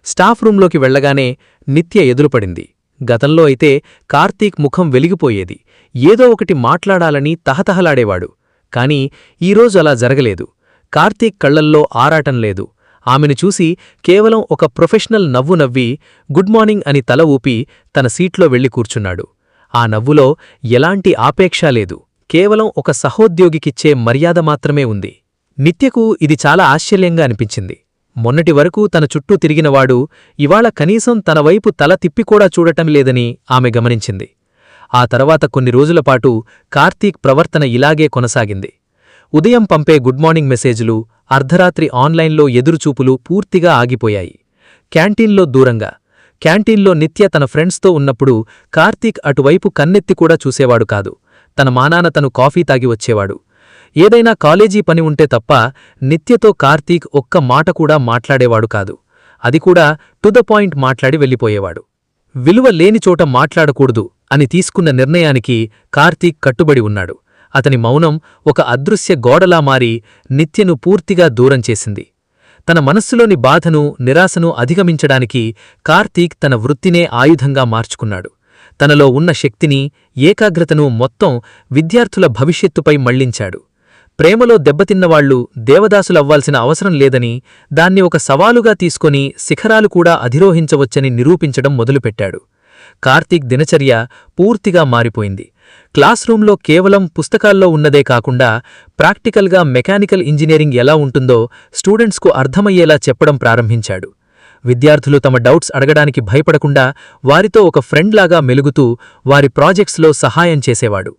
[SPEAKER 3] స్టాఫ్ రూంలోకి వెళ్లగానే నిత్య ఎదురుపడింది. గతంలో అయితే కార్తీక్ ముఖం వెలిగిపోయేది, ఏదో ఒకటి మాట్లాడాలని తహతహలాడేవాడు. కాని ఈరోజు అలా జరగలేదు. కార్తీక్ కళ్లల్లో ఆరాటం లేదు. ఆమెను చూసి కేవలం ఒక ప్రొఫెషనల్ నవ్వు నవ్వి గుడ్ మార్నింగ్ అని తల ఊపి తన సీట్లో వెళ్లి కూర్చున్నాడు. ఆ నవ్వులో ఎలాంటి ఆపేక్ష లేదు, కేవలం ఒక సహోద్యోగికిచ్చే మర్యాద మాత్రమే ఉంది. నిత్యకు ఇది చాలా ఆశ్చర్యంగా అనిపించింది. మొన్నటి వరకు తన చుట్టూ తిరిగినవాడు ఇవాళ కనీసం తన వైపు తల తిప్పికూడా చూడటం లేదని ఆమె గమనించింది. ఆ తర్వాత కొన్ని రోజులపాటు కార్తీక్ ప్రవర్తన ఇలాగే కొనసాగింది. ఉదయం పంపే గుడ్ మార్నింగ్ మెసేజ్లు, అర్ధరాత్రి ఆన్లైన్లో ఎదురుచూపులు పూర్తిగా ఆగిపోయాయి. క్యాంటీన్లో దూరంగా, క్యాంటీన్లో నిత్య తన ఫ్రెండ్స్తో ఉన్నప్పుడు కార్తీక్ అటువైపు కన్నెత్తి కూడా చూసేవాడు కాదు. తన మానాన తను కాఫీ తాగి వచ్చేవాడు. ఏదైనా కాలేజీ పని ఉంటే తప్ప నిత్యతో కార్తీక్ ఒక్క మాట కూడా మాట్లాడేవాడు కాదు. అది కూడా టు ద పాయింట్ మాట్లాడి వెళ్ళిపోయేవాడు. విలువ లేని చోట మాట్లాడకూడదు అని తీసుకున్న నిర్ణయానికి కార్తీక్ కట్టుబడి ఉన్నాడు. అతని మౌనం ఒక అదృశ్య గోడలా మారి నిత్యను పూర్తిగా దూరం చేసింది. తన మనస్సులోని బాధను, నిరాశను అధిగమించడానికి కార్తీక్ తన వృత్తినే ఆయుధంగా మార్చుకున్నాడు. తనలో ఉన్న శక్తిని, ఏకాగ్రతను మొత్తం విద్యార్థుల భవిష్యత్తుపై మళ్లించాడు. ప్రేమలో దెబ్బతిన్నవాళ్లు దేవదాసులవ్వాల్సిన అవసరం లేదని, దాన్ని ఒక సవాలుగా తీసుకొని శిఖరాలు కూడా అధిరోహించవచ్చని నిరూపించడం మొదలుపెట్టాడు. కార్తీక్ దినచర్య పూర్తిగా మారిపోయింది. క్లాస్ రూంలో కేవలం పుస్తకాల్లో ఉన్నదే కాకుండా ప్రాక్టికల్గా మెకానికల్ ఇంజనీరింగ్ ఎలా ఉంటుందో స్టూడెంట్స్కు అర్థమయ్యేలా చెప్పడం ప్రారంభించాడు. విద్యార్థులు తమ డౌట్స్ అడగడానికి భయపడకుండా వారితో ఒక ఫ్రెండ్లాగా మెలుగుతూ వారి ప్రాజెక్ట్స్లో సహాయం చేసేవాడు.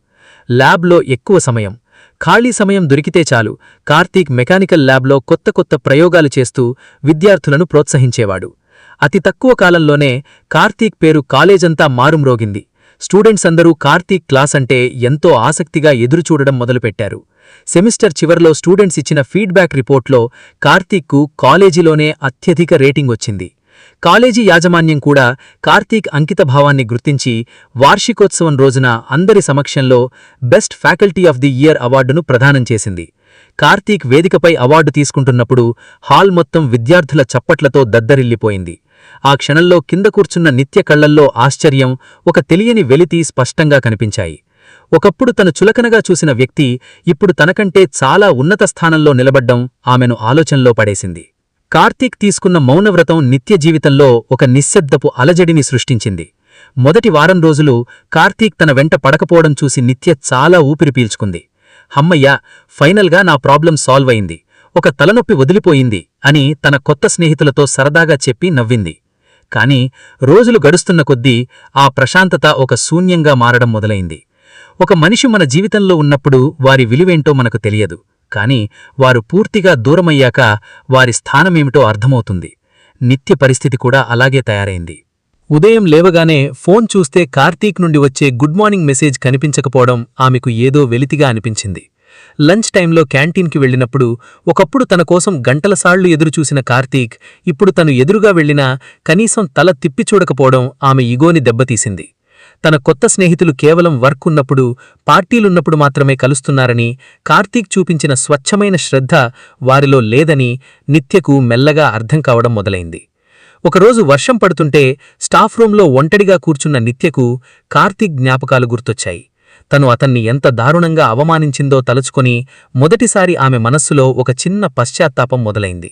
[SPEAKER 3] ల్యాబ్లో ఎక్కువ సమయం, ఖాళీ సమయం దొరికితే చాలు కార్తీక్ మెకానికల్ ల్యాబ్లో కొత్త కొత్త ప్రయోగాలు చేస్తూ విద్యార్థులను ప్రోత్సహించేవాడు. అతి తక్కువ కాలంలోనే కార్తీక్ పేరు కాలేజంతా మారుమ్రోగింది. స్టూడెంట్స్ అందరూ కార్తీక్ క్లాస్ అంటే ఎంతో ఆసక్తిగా ఎదురుచూడడం మొదలుపెట్టారు. సెమిస్టర్ చివర్లో స్టూడెంట్స్ ఇచ్చిన ఫీడ్బ్యాక్ రిపోర్ట్లో కార్తీక్కు కాలేజీలోనే అత్యధిక రేటింగ్ వచ్చింది. కాలేజీ యాజమాన్యం కూడా కార్తీక్ అంకితభావాన్ని గుర్తించి వార్షికోత్సవం రోజున అందరి సమక్షంలో best faculty of the year అవార్డును ప్రదానం చేసింది. కార్తీక్ వేదికపై అవార్డు తీసుకుంటున్నప్పుడు హాల్ మొత్తం విద్యార్థుల చప్పట్లతో దద్దరిల్లిపోయింది. ఆ క్షణంలో కింద కూర్చున్న నిత్య కళ్లల్లో ఆశ్చర్యం, ఒక తెలియని వెలితి స్పష్టంగా కనిపించాయి. ఒకప్పుడు తను చులకనగా చూసిన వ్యక్తి ఇప్పుడు తనకంటే చాలా ఉన్నత స్థానంలో నిలబడ్డం ఆమెను ఆలోచనలో పడేసింది. కార్తీక్ తీసుకున్న మౌనవ్రతం నిత్య జీవితంలో ఒక నిశ్శబ్దపు అలజడిని సృష్టించింది. మొదటి వారం రోజులు కార్తీక్ తన వెంట పడకపోవడం చూసి నిత్య చాలా ఊపిరి పీల్చుకుంది. హమ్మయ్యా, ఫైనల్గా నా ప్రాబ్లం సాల్వ్ అయింది, ఒక తలనొప్పి వదిలిపోయింది అని తన కొత్త స్నేహితులతో సరదాగా చెప్పి నవ్వింది. కాని రోజులు గడుస్తున్న కొద్దీ ఆ ప్రశాంతత ఒక శూన్యంగా మారడం మొదలైంది. ఒక మనిషి మన జీవితంలో ఉన్నప్పుడు వారి విలువేంటో మనకు తెలియదు, కాని వారు పూర్తిగా దూరమయ్యాక వారి స్థానమేమిటో అర్థమవుతుంది. నిత్య పరిస్థితి కూడా అలాగే తయారైంది. ఉదయం లేవగానే ఫోన్ చూస్తే కార్తీక్ నుండి వచ్చే గుడ్ మార్నింగ్ మెసేజ్ కనిపించకపోవడం ఆమెకు ఏదో వెలితిగా అనిపించింది. లంచ్ టైంలో క్యాంటీన్కి వెళ్లినప్పుడు ఒకప్పుడు తన కోసం గంటలసాళ్లు ఎదురుచూసిన కార్తీక్ ఇప్పుడు తను ఎదురుగా వెళ్లినా కనీసం తల తిప్పి చూడకపోవడం ఆమె ఇగోని దెబ్బతీసింది. తన కొత్త స్నేహితులు కేవలం వర్క్ ఉన్నప్పుడు, పార్టీలున్నప్పుడు మాత్రమే కలుస్తున్నారని, కార్తీక్ చూపించిన స్వచ్ఛమైన శ్రద్ధ వారిలో లేదని నిత్యకు మెల్లగా అర్థం కావడం మొదలైంది. ఒకరోజు వర్షం పడుతుంటే స్టాఫ్ రూంలో ఒంటరిగా కూర్చున్న నిత్యకు కార్తీక్ జ్ఞాపకాలు గుర్తొచ్చాయి. తను అతన్ని ఎంత దారుణంగా అవమానించిందో తలుచుకొని మొదటిసారి ఆమె మనస్సులో ఒక చిన్న పశ్చాత్తాపం మొదలైంది.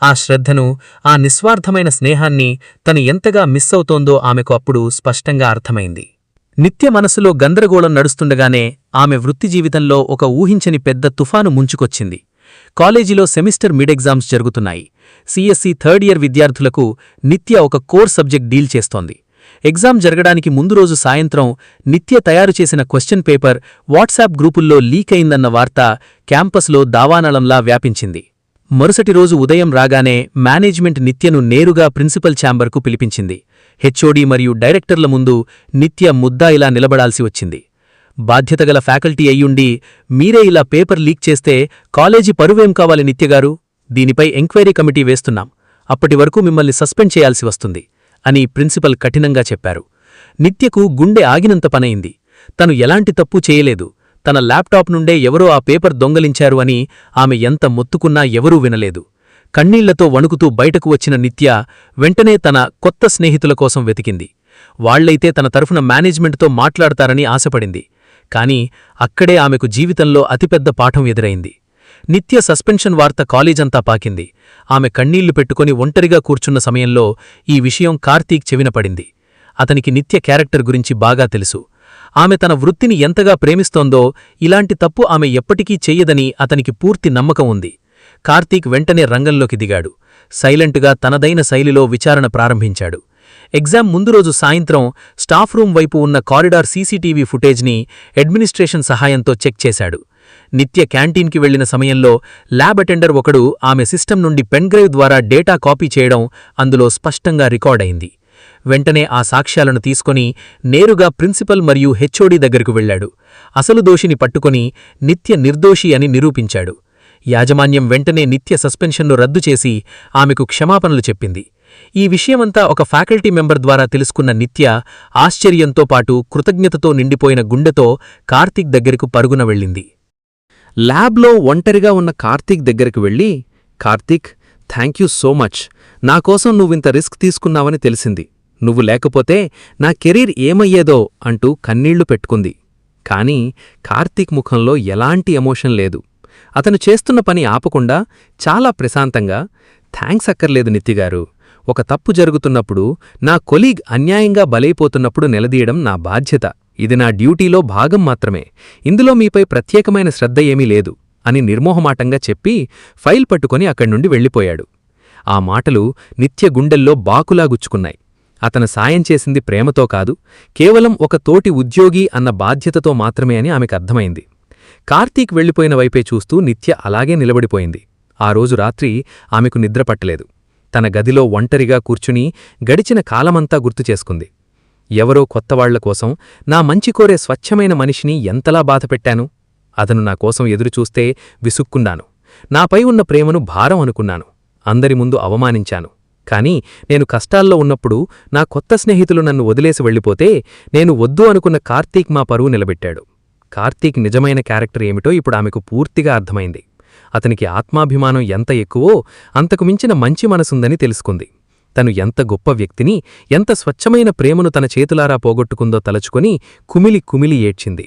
[SPEAKER 3] ఆ శ్రద్ధను, ఆ నిస్వార్థమైన స్నేహాన్ని తను ఎంతగా మిస్ అవుతోందో ఆమెకు అప్పుడు స్పష్టంగా అర్థమైంది. నిత్య మనసులో గందరగోళం నడుస్తుండగానే ఆమె వృత్తి జీవితంలో ఒక ఊహించని పెద్ద తుఫాను ముంచుకొచ్చింది. కాలేజీలో సెమిస్టర్ మిడ్ ఎగ్జామ్స్ జరుగుతున్నాయి. సిఎస్సి థర్డ్ ఇయర్ విద్యార్థులకు నిత్య ఒక కోర్ సబ్జెక్ట్ డీల్ చేస్తోంది. ఎగ్జామ్ జరగడానికి ముందు రోజు సాయంత్రం నిత్య తయారు చేసిన క్వశ్చన్ పేపర్ వాట్సాప్ గ్రూపుల్లో లీక్ అయిందన్న వార్త క్యాంపస్లో దావానళంలా వ్యాపించింది. మరుసటి రోజు ఉదయం రాగానే మేనేజ్మెంట్ నిత్యను నేరుగా ప్రిన్సిపల్ ఛాంబర్కు పిలిపించింది. హెచ్ఓడి మరియు డైరెక్టర్ల ముందు నిత్య ముద్దాయిలా నిలబడాల్సి వచ్చింది. బాధ్యతగల ఫ్యాకల్టీ అయ్యుండి మీరే ఇలా పేపర్ లీక్ చేస్తే కాలేజీ పరువేం కావాలి నిత్యగారు? దీనిపై ఎంక్వైరీ కమిటీ వేస్తున్నాం, అప్పటి వరకు మిమ్మల్ని సస్పెండ్ చేయాల్సి వస్తుంది అని ప్రిన్సిపల్ కఠినంగా చెప్పారు. నిత్యకు గుండె ఆగినంత పనైంది. తను ఎలాంటి తప్పు చేయలేదు. తన ల్యాప్టాప్ నుండే ఎవరో ఆ పేపర్ దొంగలించారు అని ఆమె ఎంత మొత్తుకున్నా ఎవరూ వినలేదు. కన్నీళ్లతో వణుకుతూ బయటకు వచ్చిన నిత్య వెంటనే తన కొత్త స్నేహితుల కోసం వెతికింది. వాళ్లైతే తన తరఫున మేనేజ్మెంట్తో మాట్లాడతారని ఆశపడింది. కాని అక్కడే ఆమెకు జీవితంలో అతిపెద్ద పాఠం ఎదురైంది. నిత్య సస్పెన్షన్ వార్త కాలేజంతా పాకింది. ఆమె కన్నీళ్లు పెట్టుకుని ఒంటరిగా కూర్చున్న సమయంలో ఈ విషయం కార్తీక్ చెవిన పడింది. అతనికి నిత్య క్యారెక్టర్ గురించి బాగా తెలుసు. ఆమె తన వృత్తిని ఎంతగా ప్రేమిస్తోందో, ఇలాంటి తప్పు ఆమె ఎప్పటికీ చెయ్యదని అతనికి పూర్తి నమ్మకం ఉంది. కార్తీక్ వెంటనే రంగంలోకి దిగాడు. సైలెంటుగా తనదైన శైలిలో విచారణ ప్రారంభించాడు. ఎగ్జామ్ ముందు రోజు సాయంత్రం స్టాఫ్ రూం వైపు ఉన్న కారిడార్ సీసీటీవీ ఫుటేజ్ని అడ్మినిస్ట్రేషన్ సహాయంతో చెక్ చేశాడు. నిత్య క్యాంటీన్కి వెళ్లిన సమయంలో ల్యాబ్ అటెండర్ ఒకడు ఆమె సిస్టమ్ నుండి పెన్డ్రైవ్ ద్వారా డేటా కాపీ చేయడం అందులో స్పష్టంగా రికార్డయింది. వెంటనే ఆ సాక్ష్యాలను తీసుకొని నేరుగా ప్రిన్సిపల్ మరియు హెచ్ఓడి దగ్గరకు వెళ్లాడు. అసలు దోషిని పట్టుకొని నిత్య నిర్దోషి అని నిరూపించాడు. యాజమాన్యం వెంటనే నిత్య సస్పెన్షన్ను రద్దు చేసి ఆమెకు క్షమాపణలు చెప్పింది. ఈ విషయమంతా ఒక ఫ్యాకల్టీ మెంబర్ ద్వారా తెలుసుకున్న నిత్య ఆశ్చర్యంతో పాటు కృతజ్ఞతతో నిండిపోయిన గుండెతో కార్తీక్ దగ్గరకు పరుగున వెళ్ళింది. ల్యాబ్లో ఒంటరిగా ఉన్న కార్తీక్ దగ్గరకు వెళ్ళి, కార్తీక్, థ్యాంక్యూ సో మచ్. నాకోసం నువ్వింత రిస్క్ తీసుకున్నావని తెలిసింది. నువ్వు లేకపోతే నా కెరీర్ ఏమయ్యేదో అంటూ కన్నీళ్లు పెట్టుకుంది. కాని కార్తీక్ ముఖంలో ఎలాంటి ఎమోషన్ లేదు. అతను చేస్తున్న పని ఆపకుండా చాలా ప్రశాంతంగా, థ్యాంక్స్ అక్కర్లేదు నిత్యగారు. ఒక తప్పు జరుగుతున్నప్పుడు, నా కొలీగ్ అన్యాయంగా బలైపోతున్నప్పుడు నిలదీయడం నా బాధ్యత. ఇది నా డ్యూటీలో భాగం మాత్రమే. ఇందులో మీపై ప్రత్యేకమైన శ్రద్ధ ఏమీ లేదు అని నిర్మోహమాటంగా చెప్పి ఫైల్ పట్టుకొని అక్కడ్నుండి వెళ్ళిపోయాడు. ఆ మాటలు నిత్య గుండెల్లో బాకులా గుచ్చుకున్నాయి. అతను సాయం చేసింది ప్రేమతో కాదు, కేవలం ఒక తోటి ఉద్యోగి అన్న బాధ్యతతో మాత్రమే అని ఆమెకర్థమైంది. కార్తీక్ వెళ్లిపోయిన వైపే చూస్తూ నిత్య అలాగే నిలబడిపోయింది. ఆ రోజు రాత్రి ఆమెకు నిద్రపట్టలేదు. తన గదిలో ఒంటరిగా కూర్చుని గడిచిన కాలమంతా గుర్తుచేసుకుంది. ఎవరో కొత్తవాళ్ల కోసం నా మంచి కోరే స్వచ్ఛమైన మనిషిని ఎంతలా బాధపెట్టాను. అతను నా కోసం ఎదురుచూస్తే విసుక్కున్నాను. నాపై ఉన్న ప్రేమను భారం అనుకున్నాను. అందరి ముందు అవమానించాను. కాని నేను కష్టాల్లో ఉన్నప్పుడు నా కొత్త స్నేహితులు నన్ను వదిలేసి వెళ్ళిపోతే నేను వద్దు అనుకున్న కార్తీక్ మా పరువు నిలబెట్టాడు. కార్తీక్ నిజమైన క్యారెక్టర్ ఏమిటో ఇప్పుడు ఆమెకు పూర్తిగా అర్థమైంది. అతనికి ఆత్మాభిమానం ఎంత ఎక్కువో అంతకు మించిన మంచి మనసుందని తెలుసుకుంది. తను ఎంత గొప్ప వ్యక్తిని, ఎంత స్వచ్ఛమైన ప్రేమను తన చేతులారా పోగొట్టుకుందో తలచుకొని కుమిలి కుమిలి ఏడ్చింది.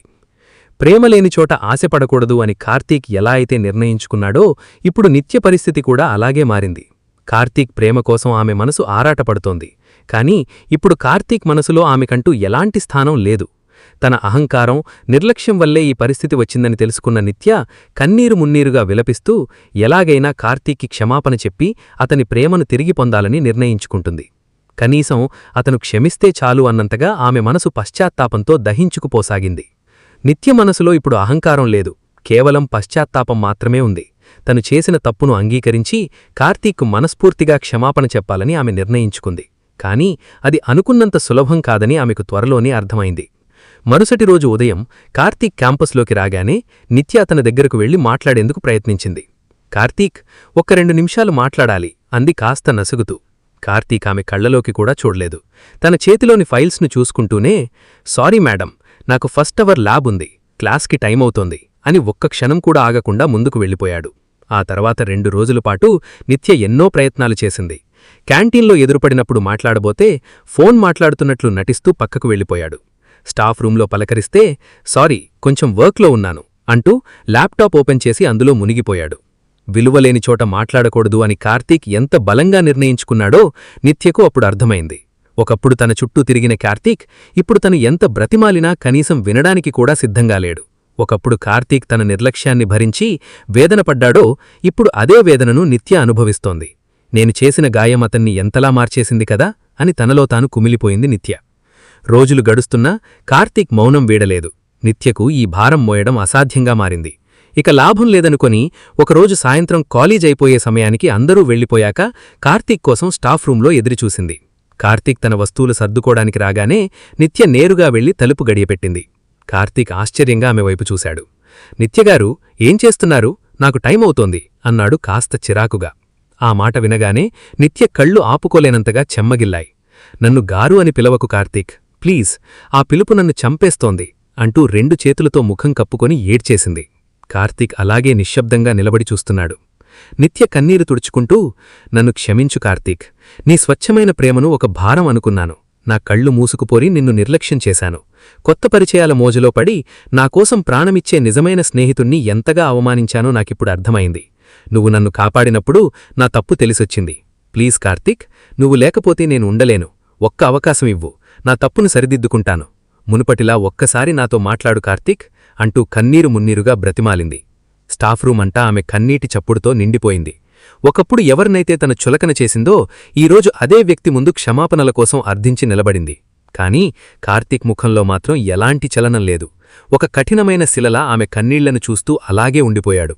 [SPEAKER 3] ప్రేమలేని చోట ఆశపడకూడదు అని కార్తీక్ ఎలా అయితే నిర్ణయించుకున్నాడో ఇప్పుడు నిత్య పరిస్థితి కూడా అలాగే మారింది. కార్తీక్ ప్రేమ కోసం ఆమె మనసు ఆరాటపడుతోంది. కాని ఇప్పుడు కార్తీక్ మనసులో ఆమెకంటూ ఎలాంటి స్థానం లేదు. తన అహంకారం, నిర్లక్ష్యం వల్లే ఈ పరిస్థితి వచ్చిందని తెలుసుకున్న నిత్య కన్నీరు మున్నీరుగా విలపిస్తూ ఎలాగైనా కార్తీక్కి క్షమాపణ చెప్పి అతని ప్రేమను తిరిగి పొందాలని నిర్ణయించుకుంటుంది. కనీసం అతను క్షమిస్తే చాలు అన్నంతగా ఆమె మనసు పశ్చాత్తాపంతో దహించుకుపోసాగింది. నిత్య మనసులో ఇప్పుడు అహంకారం లేదు, కేవలం పశ్చాత్తాపం మాత్రమే ఉంది. తను చేసిన తప్పును అంగీకరించి కార్తీక్కు మనస్ఫూర్తిగా క్షమాపణ చెప్పాలని ఆమె నిర్ణయించుకుంది. కాని అది అనుకున్నంత సులభం కాదని ఆమెకు త్వరలోనే అర్థమైంది. మరుసటి రోజు ఉదయం కార్తీక్ క్యాంపస్లోకి రాగానే నిత్య అతని దగ్గరకు వెళ్లి మాట్లాడేందుకు ప్రయత్నించింది. కార్తీక్, ఒక్క 2 నిమిషాలు మాట్లాడాలి అంది కాస్త నసుగుతూ. కార్తీక్ ఆమె కళ్లలోకి కూడా చూడలేదు. తన చేతిలోని ఫైల్స్ను చూసుకుంటూనే, సారీ మేడం, నాకు ఫస్ట్ అవర్ ల్యాబ్ ఉంది, క్లాస్కి టైమవుతోంది అని ఒక్క క్షణం కూడా ఆగకుండా ముందుకు వెళ్ళిపోయాడు. ఆ తర్వాత 2 రోజులపాటు నిత్య ఎన్నో ప్రయత్నాలు చేసింది. క్యాంటీన్లో ఎదురుపడినప్పుడు మాట్లాడబోతే ఫోన్ మాట్లాడుతున్నట్లు నటిస్తూ పక్కకు వెళ్ళిపోయాడు. స్టాఫ్ రూంలో పలకరిస్తే, సారీ, కొంచెం వర్క్లో ఉన్నాను అంటూ ల్యాప్టాప్ ఓపెన్ చేసి అందులో మునిగిపోయాడు. విలువలేని చోట మాట్లాడకూడదు అని కార్తీక్ ఎంత బలంగా నిర్ణయించుకున్నాడో నిత్యకు అప్పుడు అర్థమైంది. ఒకప్పుడు తన చుట్టూ తిరిగిన కార్తీక్ ఇప్పుడు తను ఎంత బ్రతిమాలినా కనీసం వినడానికి కూడా సిద్ధంగా లేడు. ఒకప్పుడు కార్తీక్ తన నిర్లక్ష్యాన్ని భరించి వేదనపడ్డాడో ఇప్పుడు అదే వేదనను నిత్య అనుభవిస్తోంది. నేను చేసిన గాయం అతన్ని ఎంతలా మార్చేసింది కదా అని తనలో తాను కుమిలిపోయింది నిత్య. రోజులు గడుస్తున్నా కార్తీక్ మౌనం వీడలేదు. నిత్యకు ఈ భారం మోయడం అసాధ్యంగా మారింది. ఇక లాభం లేదనుకొని ఒకరోజు సాయంత్రం కాలేజ్ అయిపోయే సమయానికి అందరూ వెళ్లిపోయాక కార్తీక్ కోసం స్టాఫ్ రూంలో ఎదురుచూసింది. కార్తీక్ తన వస్తువులు సర్దుకోడానికి రాగానే నిత్య నేరుగా వెళ్లి తలుపు గడియపెట్టింది. కార్తీక్ ఆశ్చర్యంగా ఆమె వైపు చూశాడు. నిత్యగారు, ఏం చేస్తున్నారు? నాకు టైం అవుతోంది అన్నాడు కాస్త చిరాకుగా. ఆ మాట వినగానే నిత్య కళ్ళు ఆపుకోలేనంతగా చెమ్మగిల్లాయి. నన్ను గారు అని పిలవకు కార్తీక్, ప్లీజ్, ఆ పిలుపు నన్ను చంపేస్తోంది అంటూ 2 చేతులతో ముఖం కప్పుకొని ఏడ్చేసింది. కార్తీక్ అలాగే నిశ్శబ్దంగా నిలబడి చూస్తున్నాడు. నిత్య కన్నీరు తుడుచుకుంటూ, నన్ను క్షమించు కార్తీక్, నీ స్వచ్ఛమైన ప్రేమను ఒక భారం అనుకున్నాను. నా కళ్ళు మూసుకుపోరి నిన్ను నిర్లక్ష్యం చేశాను. కొత్త పరిచయాల మోజలో పడి నాకోసం ప్రాణమిచ్చే నిజమైన స్నేహితుణ్ణి ఎంతగా అవమానించానో నాకిప్పుడు అర్థమైంది. నువ్వు నన్ను కాపాడినప్పుడు నా తప్పు తెలిసొచ్చింది. ప్లీజ్ కార్తీక్, నువ్వు లేకపోతే నేను ఉండలేను. ఒక్క అవకాశం ఇవ్వు, నా తప్పును సరిదిద్దుకుంటాను. మునుపటిలా ఒక్కసారి నాతో మాట్లాడు కార్తీక్ అంటూ కన్నీరు మున్నీరుగా బ్రతిమాలింది. స్టాఫ్ రూమ్ అంటా ఆమె కన్నీటి చప్పుడుతో నిండిపోయింది. ఒకప్పుడు ఎవరినైతే తన చులకన చేసిందో ఈరోజు అదే వ్యక్తి ముందు క్షమాపణల కోసం అర్థించి నిలబడింది. కాని కార్తీక్ ముఖంలో మాత్రం ఎలాంటి చలనం లేదు. ఒక కఠినమైన శిలలా ఆమె కన్నీళ్లను చూస్తూ అలాగే ఉండిపోయాడు.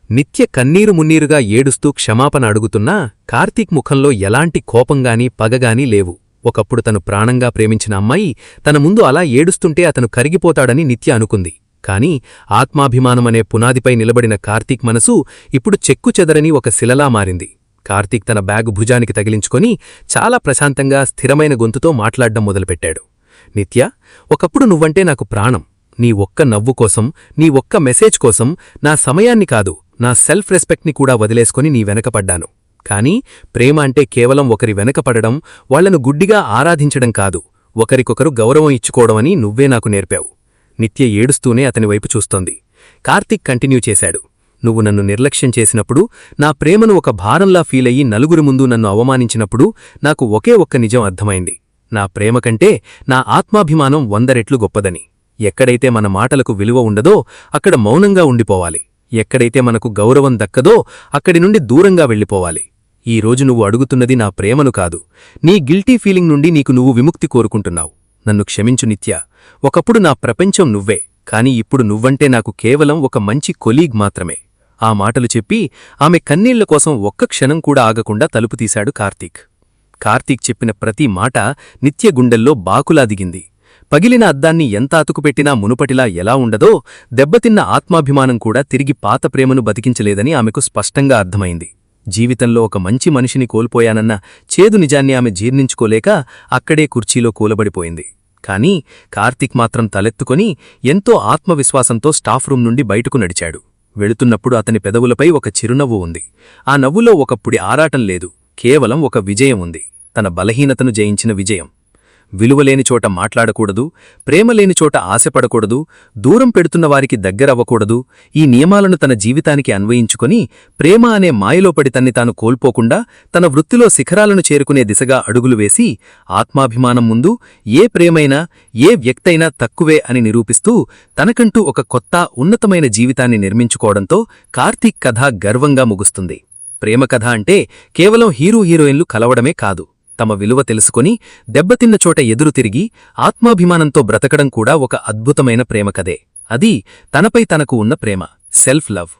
[SPEAKER 3] నిత్య కన్నీరు మున్నీరుగా ఏడుస్తూ క్షమాపణ అడుగుతున్నా కార్తీక్ ముఖంలో ఎలాంటి కోపంగానీ పగగానీ లేవు. ఒకప్పుడు తను ప్రాణంగా ప్రేమించిన అమ్మాయి తన ముందు అలా ఏడుస్తుంటే అతను కరిగిపోతాడని నిత్య అనుకుంది. కాని ఆత్మాభిమానమనే పునాదిపై నిలబడిన కార్తీక్ మనసు ఇప్పుడు చెక్కుచెదరని ఒక శిలలా మారింది.
[SPEAKER 1] కార్తీక్ తన బ్యాగు భుజానికి తగిలించుకొని చాలా ప్రశాంతంగా స్థిరమైన గొంతుతో మాట్లాడ్డం మొదలుపెట్టాడు. నిత్య, ఒకప్పుడు నువ్వంటే నాకు ప్రాణం. నీ ఒక్క నవ్వు కోసం, నీ ఒక్క మెసేజ్ కోసం నా సమయాన్ని కాదు, నా సెల్ఫ్ రెస్పెక్ట్ని కూడా వదిలేసుకుని నీ వెనకపడ్డాను. కానీ ప్రేమ అంటే కేవలం ఒకరి వెనకపడడం, వాళ్లను గుడ్డిగా ఆరాధించడం కాదు, ఒకరికొకరు గౌరవం ఇచ్చుకోవడమని నువ్వే నాకు నేర్పావు. నిత్య ఏడుస్తూనే అతని వైపు చూస్తోంది. కార్తీక్ కంటిన్యూ చేశాడు. నువ్వు నన్ను నిర్లక్ష్యం చేసినప్పుడు, నా ప్రేమను ఒక భారంలా ఫీలయ్యి నలుగురి ముందు నన్ను అవమానించినప్పుడు నాకు ఒకే ఒక్క నిజం అర్థమైంది. నా ప్రేమ కంటే నా ఆత్మాభిమానం 100 రెట్లు గొప్పదని. ఎక్కడైతే మన మాటలకు విలువ ఉండదో అక్కడ మౌనంగా ఉండిపోవాలి. ఎక్కడైతే మనకు గౌరవం దక్కదో అక్కడి నుండి దూరంగా వెళ్ళిపోవాలి. ఈ రోజు నువ్వు అడుగుతున్నది నా ప్రేమను కాదు, నీ గిల్టీ ఫీలింగ్ నుండి నీకు నువ్వు విముక్తి కోరుకుంటున్నావు. నన్ను క్షమించు నిత్య. ఒకప్పుడు నా ప్రపంచం నువ్వే, కాని ఇప్పుడు నువ్వంటే నాకు కేవలం ఒక మంచి కొలీగ్ మాత్రమే. ఆ మాటలు చెప్పి ఆమె కన్నీళ్ల కోసం ఒక్క క్షణం కూడా ఆగకుండా తలుపు తీశాడు కార్తీక్. కార్తీక్ చెప్పిన ప్రతి మాట నిత్య గుండెల్లో బాకులా దిగింది. పగిలిన అద్దాన్ని ఎంత అతుకుపెట్టినా మునుపటిలా ఎలా ఉండదో, దెబ్బతిన్న ఆత్మాభిమానం కూడా తిరిగి పాత ప్రేమను బతికించలేదని ఆమెకు స్పష్టంగా అర్థమైంది. జీవితంలో ఒక మంచి మనిషిని కోల్పోయానన్న చేదు నిజాన్ని ఆమె జీర్ణించుకోలేక అక్కడే కుర్చీలో కూలబడిపోయింది. కాని కార్తీక్ మాత్రం తలెత్తుకొని ఎంతో ఆత్మవిశ్వాసంతో స్టాఫ్ రూం నుండి బయటకు నడిచాడు. వెళుతున్నప్పుడు అతని పెదవులపై ఒక చిరునవ్వు ఉంది. ఆ నవ్వులో ఒకప్పుడి ఆరాటం లేదు, కేవలం ఒక విజయం ఉంది. తన బలహీనతను జయించిన విజయం. విలువలేని చోట మాట్లాడకూడదు, ప్రేమలేని చోట ఆశపడకూడదు, దూరం పెడుతున్నవారికి దగ్గరవ్వకూడదు. ఈ నియమాలను తన జీవితానికి అన్వయించుకొని ప్రేమ అనే మాయలోపడి తన్ని తాను కోల్పోకుండా తన వృత్తిలో శిఖరాలను చేరుకునే దిశగా అడుగులు వేసి, ఆత్మాభిమానం ముందు ఏ ప్రేమైనా, ఏ వ్యక్తైనా తక్కువే అని నిరూపిస్తూ తనకంటూ ఒక కొత్త ఉన్నతమైన జీవితాన్ని నిర్మించుకోవడంతో కార్తీక్ కథ గర్వంగా ముగుస్తుంది. ప్రేమ కథ అంటే కేవలం హీరోయిన్లు కలవడమే కాదు, తమ విలువ తెలుసుకొని దెబ్బతిన్న చోట ఎదురు తిరిగి ఆత్మాభిమానంతో బ్రతకడం కూడా ఒక అద్భుతమైన ప్రేమ కథే. అది తనపై తనకు ఉన్న ప్రేమ, సెల్ఫ్ లవ్.